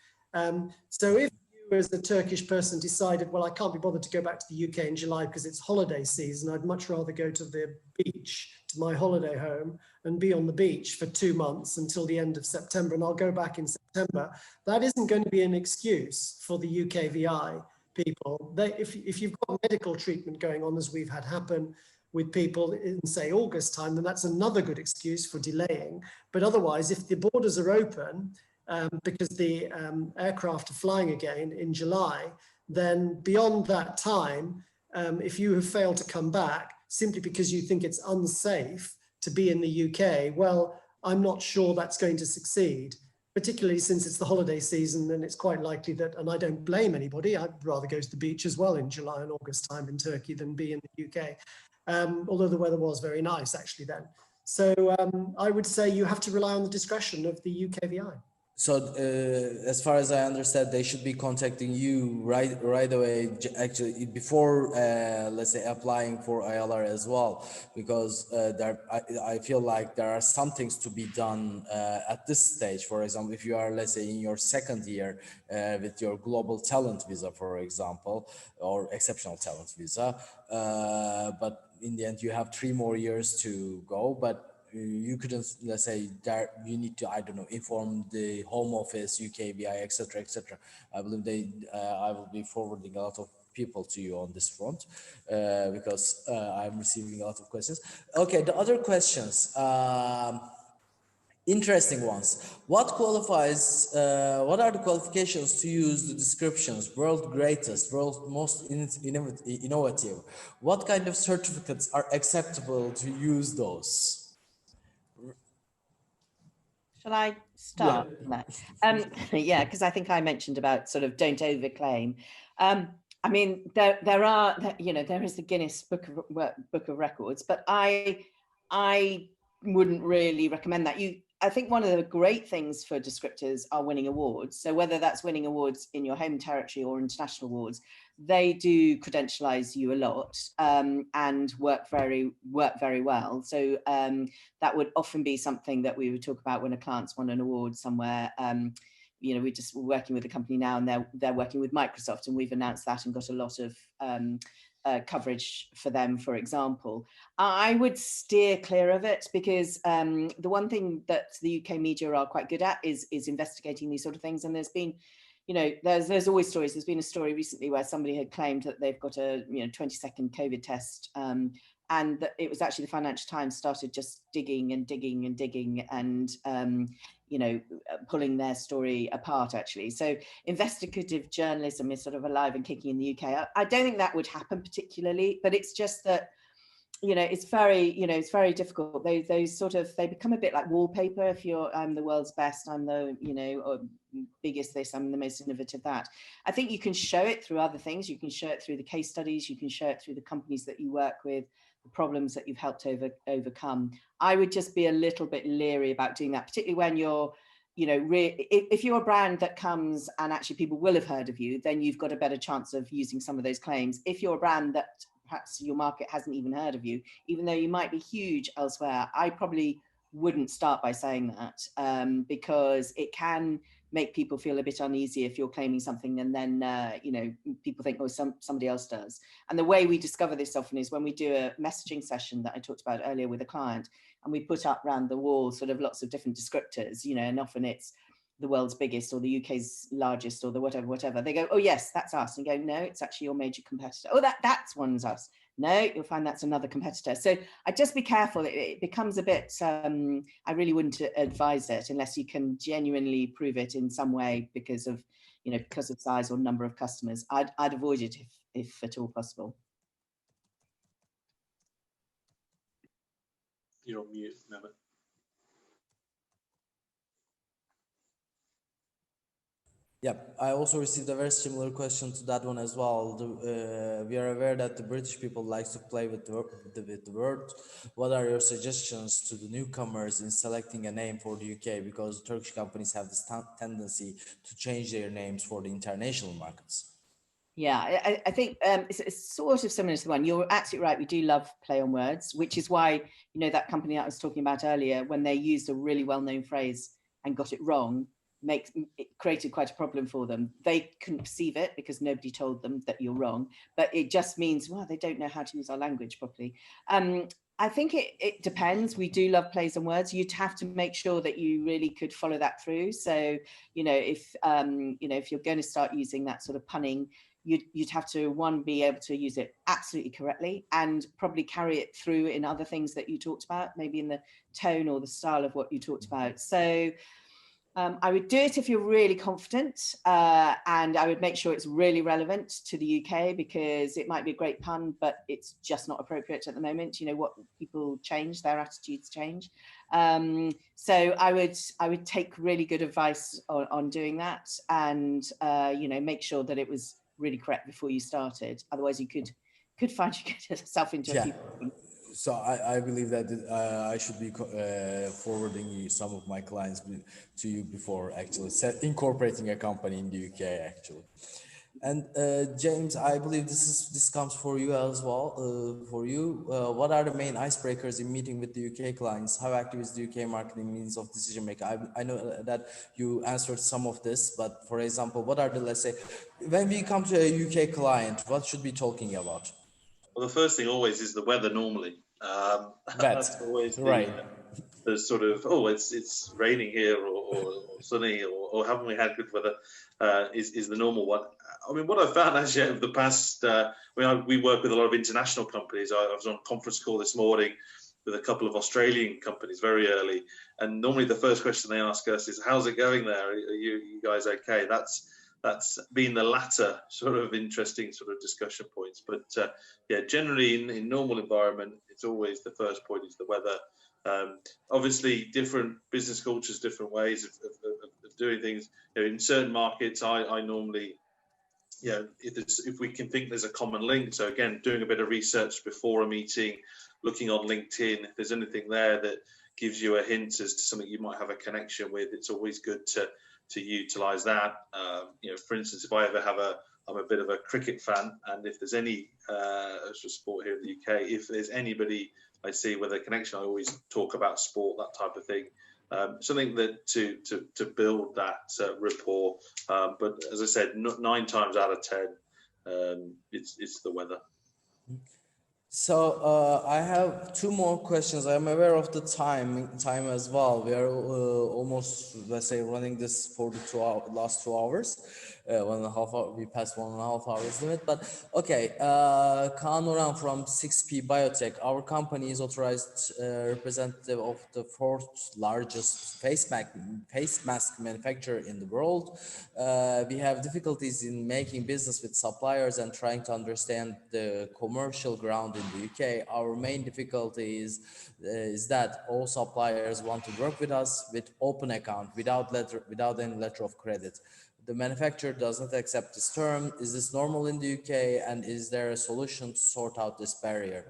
So if you as a Turkish person decided, well, I can't be bothered to go back to the UK in July because it's holiday season, I'd much rather go to the beach, to my holiday home, and be on the beach for 2 months until the end of September, and I'll go back in September. That isn't going to be an excuse for the UKVI people. If you've got medical treatment going on, as we've had happen with people in, say, August time, then that's another good excuse for delaying. But otherwise, if the borders are open, because the aircraft are flying again in July, then beyond that time, if you have failed to come back simply because you think it's unsafe to be in the UK, well, I'm not sure that's going to succeed, particularly since it's the holiday season, and it's quite likely that, and I don't blame anybody, I'd rather go to the beach as well in July and August time in Turkey than be in the UK, although the weather was very nice actually then. So I would say you have to rely on the discretion of the UKVI. So as far as I understand, they should be contacting you right away, actually before let's say applying for ILR as well, because I feel like there are some things to be done at this stage. For example, if you are, let's say, in your second year with your global talent visa, for example, or exceptional talent visa, but in the end you have 3 more years to go, but you couldn't, let's say, that you need to, I don't know, inform the Home Office, UKVI, etc., etc. I believe I will be forwarding a lot of people to you on this front because I'm receiving a lot of questions. Okay, the other questions, interesting ones. What qualifies? What are the qualifications to use the descriptions? World greatest, world most innovative. What kind of certificates are acceptable to use those? Shall I start? Yeah. Yeah, because I think I mentioned about sort of don't overclaim. I mean, there are, you know, there is the Guinness Book of Records, but I wouldn't really recommend that. I think one of the great things for descriptors are winning awards. So whether that's winning awards in your home territory or international awards, they do credentialize you a lot and work very well. So that would often be something that we would talk about when a client's won an award somewhere. You know, we're working with a company now, and they're working with Microsoft, and we've announced that and got a lot of coverage for them, for example. I would steer clear of it because the one thing that the UK media are quite good at is investigating these sort of things. And there's been, you know, there's always stories. There's been a story recently where somebody had claimed that they've got a 20-second COVID test, and that it was actually the Financial Times started just digging and pulling their story apart, actually. So investigative journalism is sort of alive and kicking in the UK. I don't think that would happen particularly, but it's just that, you know, it's very difficult. Those sort of, they become a bit like wallpaper. If I'm the world's best, I'm the, or biggest this, I'm the most innovative that. I think you can show it through other things. You can show it through the case studies. You can show it through the companies that you work with, the problems that you've helped overcome. I would just be a little bit leery about doing that, particularly when you're, if you're a brand that comes and actually people will have heard of you, then you've got a better chance of using some of those claims. If you're a brand that perhaps your market hasn't even heard of you, even though you might be huge elsewhere, I probably wouldn't start by saying that because it can make people feel a bit uneasy if you're claiming something and then, people think, oh, somebody else does. And the way we discover this often is when we do a messaging session that I talked about earlier with a client, and we put up around the wall sort of lots of different descriptors, and often it's the world's biggest or the UK's largest or the whatever. They go, oh yes, that's us. And go, no, it's actually your major competitor. Oh, that's one's us. No, you'll find that's another competitor. So I'd just be careful. It becomes a bit, I really wouldn't advise it unless you can genuinely prove it in some way because of size or number of customers. I'd avoid it if at all possible. You're on mute, Mehmet. Yeah, I also received a very similar question to that one as well. We are aware that the British people like to play with the word. What are your suggestions to the newcomers in selecting a name for the UK? Because Turkish companies have this tendency to change their names for the international markets. Yeah, I think it's sort of similar to the one. You're absolutely right. We do love play on words, which is why, you know, that company I was talking about earlier, when they used a really well-known phrase and got it wrong, it created quite a problem for them. They couldn't perceive it because nobody told them that you're wrong, but it just means, well, they don't know how to use our language properly. I think it depends. We do love plays on words. You'd have to make sure that you really could follow that through. So, you know, if you're going to start using that sort of punning, you'd have to, one, be able to use it absolutely correctly and probably carry it through in other things that you talked about, maybe in the tone or the style of what you talked about. So I would do it if you're really confident, and I would make sure it's really relevant to the UK, because it might be a great pun, but it's just not appropriate at the moment. You know, what people change, their attitudes change. So I would take really good advice on doing that, and you know, make sure that it was really correct before you started. Otherwise, you could find you get yourself into a few problems. So I believe that I should be forwarding some of my clients to you before actually incorporating a company in the UK actually. And James, I believe this comes for you as well. What are the main icebreakers in meeting with the UK clients? How active is the UK marketing means of decision making? I know that you answered some of this, but for example, what are the, let's say, when we come to a UK client, what should we be talking about? Well, the first thing always is the weather normally. That's always right. The sort of, oh, it's raining here or sunny or haven't we had good weather is the normal one. I mean, what I found actually over the past, we work with a lot of international companies. I was on a conference call this morning with a couple of Australian companies very early, and normally the first question they ask us is, how's it going there? Are you guys okay? That's been the latter sort of interesting sort of discussion points. But yeah, generally in normal environment, it's always the first point is the weather. Obviously, different business cultures, different ways of doing things. You know, in certain markets, I normally, you know, if we can think there's a common link. So again, doing a bit of research before a meeting, looking on LinkedIn, if there's anything there that gives you a hint as to something you might have a connection with, it's always good to utilize that. You know, for instance, if I ever have I'm a bit of a cricket fan, and if there's any sport here in the UK, if there's anybody I see with a connection, I always talk about sport, that type of thing. Something that to build that rapport. But as I said, 9 times out of 10, it's the weather. So I have 2 more questions. I'm aware of the time as well. We are almost, let's say, running this for the last 2 hours. 1.5 hour, we passed 1.5 hours limit. But okay, Kaan Oran from 6P Biotech. Our company is authorized representative of the 4th largest face mask manufacturer in the world. We have difficulties in making business with suppliers and trying to understand the commercial ground in the UK. Our main difficulty is that all suppliers want to work with us with open account without any letter of credit. The manufacturer does not accept this term. Is this normal in the UK, and is there a solution to sort out this barrier?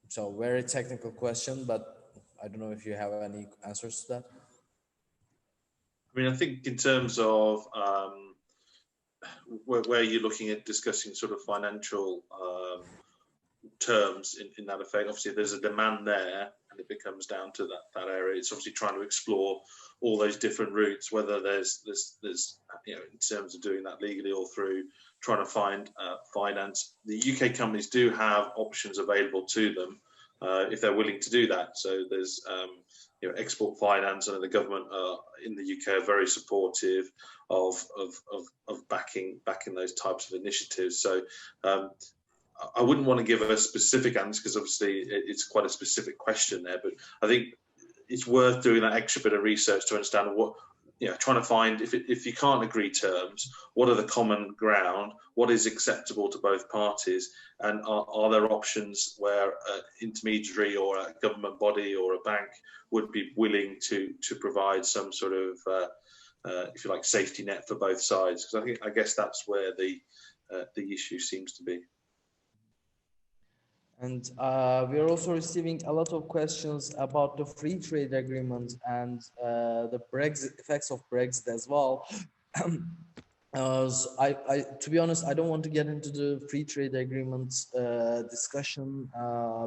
So very technical question, but I don't know if you have any answers to that. I mean, I think in terms of where you're looking at discussing sort of financial terms in that effect, obviously there's a demand there, and it becomes down to that area. It's obviously trying to explore all those different routes, whether there's you know, in terms of doing that legally or through trying to find finance. The UK companies do have options available to them if they're willing to do that. So there's you know, export finance, and the government in the UK are very supportive of backing those types of initiatives. So I wouldn't want to give a specific answer because obviously it's quite a specific question there, but I think it's worth doing that extra bit of research to understand what, you know, trying to find if you can't agree terms, what are the common ground, what is acceptable to both parties, and are there options where an intermediary or a government body or a bank would be willing to provide some sort of if you like, safety net for both sides. Because I guess that's where the issue seems to be. And we are also receiving a lot of questions about the free trade agreement and the Brexit effects of Brexit as well. So to be honest, I don't want to get into the free trade agreement discussion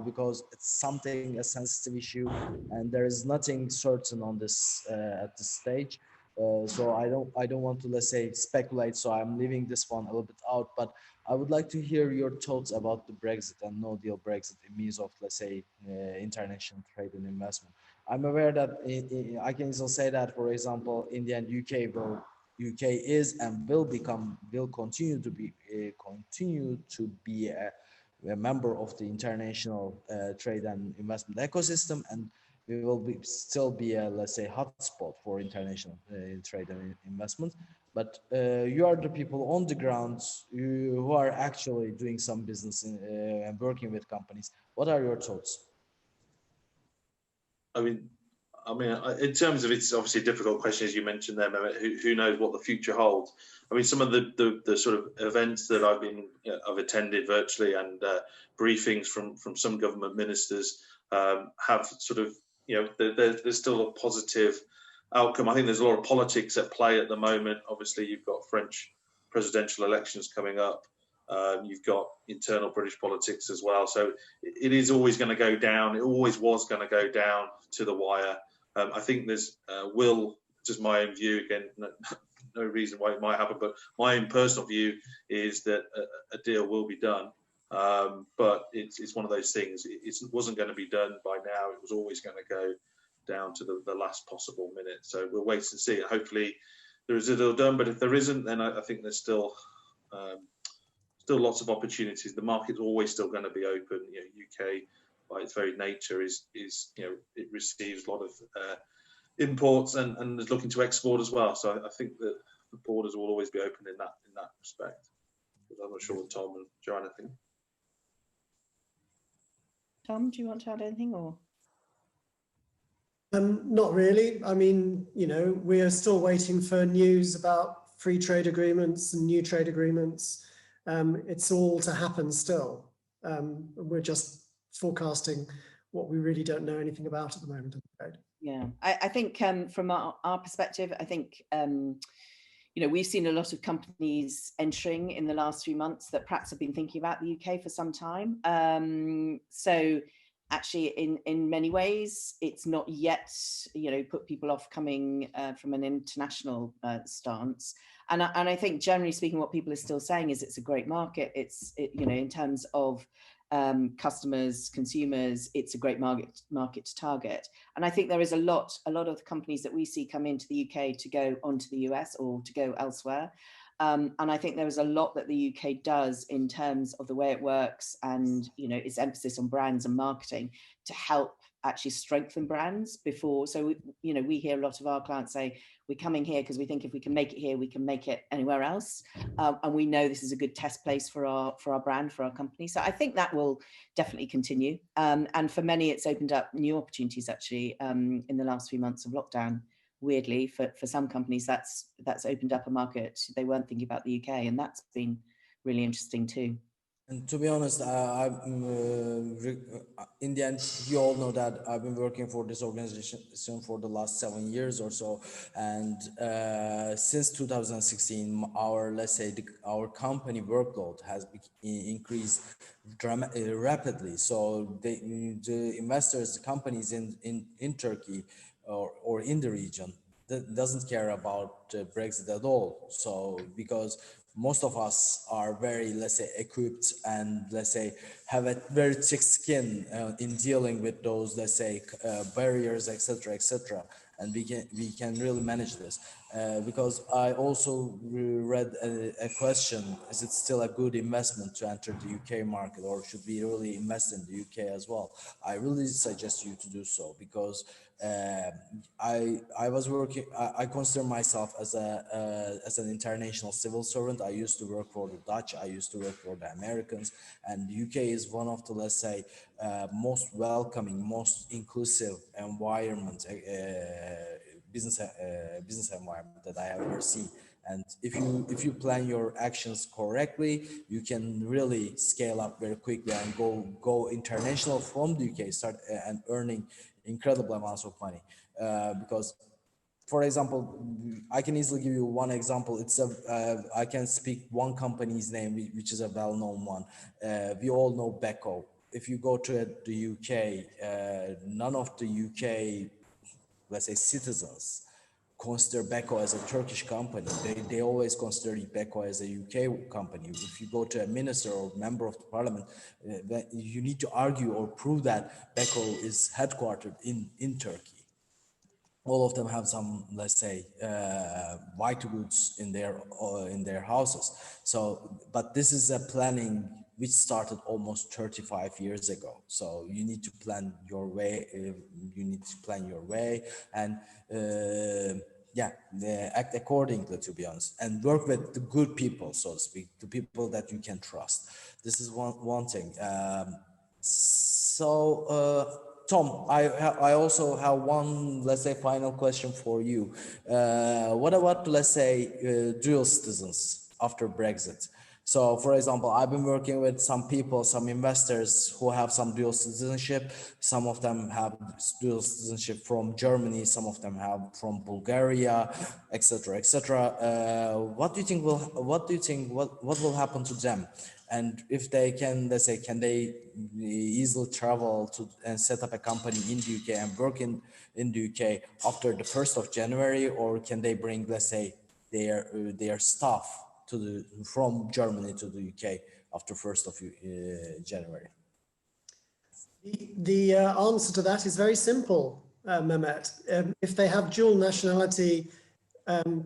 because it's something, a sensitive issue, and there is nothing certain on this at this stage. So I don't want to, let's say, speculate. So I'm leaving this one a little bit out. But I would like to hear your thoughts about the Brexit and no deal Brexit in means of, let's say, international trade and investment. I'm aware that I can easily say that, for example, India and UK is and will continue to be a member of the international trade and investment ecosystem, and we will still be a, let's say, hotspot for international trade and investment. But you are the people on the ground who are actually doing some business and working with companies. What are your thoughts? I mean, in terms of, it's obviously a difficult question, as you mentioned there, Mehmet. Who knows what the future holds? I mean, some of the sort of events that I've attended virtually, and briefings from some government ministers have sort of, there's still a positive outcome. I think there's a lot of politics at play at the moment. Obviously, you've got French presidential elections coming up. You've got internal British politics as well. So it is always going to go down. It always was going to go down to the wire. I think there's just my own view, again, no reason why it might happen, but my own personal view is that a deal will be done. But it's one of those things. It wasn't going to be done by now. It was always going to go down to the last possible minute. So we'll wait and see. Hopefully there is a deal done, but if there isn't, then I think there's still lots of opportunities. The market's always still going to be open. UK, by its very nature, is it receives a lot of imports and is looking to export as well. So I think that the borders will always be open in that respect. But I'm not sure what Tom and Joanna think. Tom, do you want to add anything, or? Not really. I mean, we are still waiting for news about free trade agreements and new trade agreements. It's all to happen still. We're just forecasting what we really don't know anything about at the moment, I'm afraid. Yeah, I think from our perspective, I think, we've seen a lot of companies entering in the last few months that perhaps have been thinking about the UK for some time. So actually, in many ways, it's not yet, put people off coming from an international stance. And I think, generally speaking, what people are still saying is it's a great market. In terms of customers, consumers, it's a great market to target. And I think there is a lot of the companies that we see come into the UK to go onto the US or to go elsewhere. And I think there is a lot that the UK does in terms of the way it works and, its emphasis on brands and marketing to help actually strengthen brands before. So, we hear a lot of our clients say, we're coming here because we think if we can make it here, we can make it anywhere else. And we know this is a good test place for our brand, for our company. So I think that will definitely continue. And for many, it's opened up new opportunities, actually, in the last few months of lockdown. Weirdly, for some companies, that's opened up a market they weren't thinking about the UK, and that's been really interesting too. And to be honest, in the end, you all know that I've been working for this organization for the last 7 years or so, and since 2016, our company workload has increased rapidly. So the investors, the companies in Turkey or in the region doesn't care about Brexit at all. So because most of us are very, let's say, equipped and, let's say, have a very thick skin in dealing with those, let's say, barriers, etc., and we can really manage this. Because I also read a question: is it still a good investment to enter the UK market, or should we really invest in the UK as well? I really suggest you to do so, because I was working. I consider myself as an international civil servant. I used to work for the Dutch. I used to work for the Americans, and the UK is one of the, let's say, most welcoming, most inclusive environment business environment that I have ever seen. And if you plan your actions correctly, you can really scale up very quickly and go international from the UK, start and earning incredible amounts of money. Because, for example, I can easily give you one example. I can speak one company's name, which is a well-known one. We all know Beko. If you go to the UK, none of the UK, let's say, citizens consider Beko as a Turkish company. They always consider Beko as a UK company. If you go to a minister or member of the parliament, you need to argue or prove that Beko is headquartered in Turkey. All of them have some, let's say, white goods in their houses. So, but this is a planning which started almost 35 years ago. So you need to plan your way. And act accordingly, to be honest, and work with the good people, so to speak, the people that you can trust. This is one thing. Tom, I also have one, let's say, final question for you. What about, let's say, dual citizens after Brexit? So, for example, I've been working with some people, some investors who have some dual citizenship. Some of them have dual citizenship from Germany. Some of them have from Bulgaria, etc., etc. What do you think what will happen to them? And if they can, let's say, can they easily travel to and set up a company in the UK and work in the UK after the 1st of January, or can they bring, let's say, their staff from Germany to the UK after 1st of January? The answer to that is very simple, Mehmet. If they have dual nationality,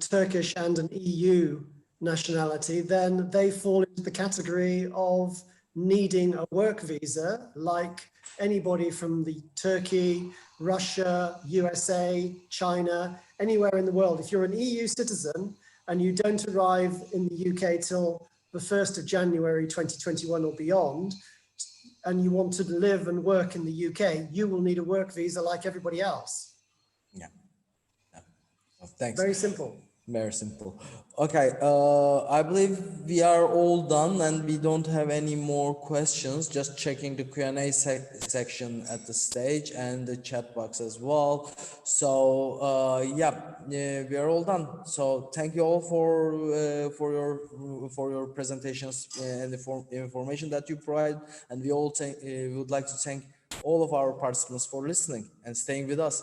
Turkish and an EU nationality, then they fall into the category of needing a work visa like anybody from the Turkey, Russia, USA, China, anywhere in the world. If you're an EU citizen and you don't arrive in the UK till the 1st of January 2021 or beyond, and you want to live and work in the UK, you will need a work visa like everybody else. Yeah. Oh, thanks. Very simple. Very simple. Okay, I believe we are all done and we don't have any more questions. Just checking the Q&A section at the stage and the chat box as well. So we are all done. So thank you all for your presentations and the information that you provide. And we would like to thank all of our participants for listening and staying with us.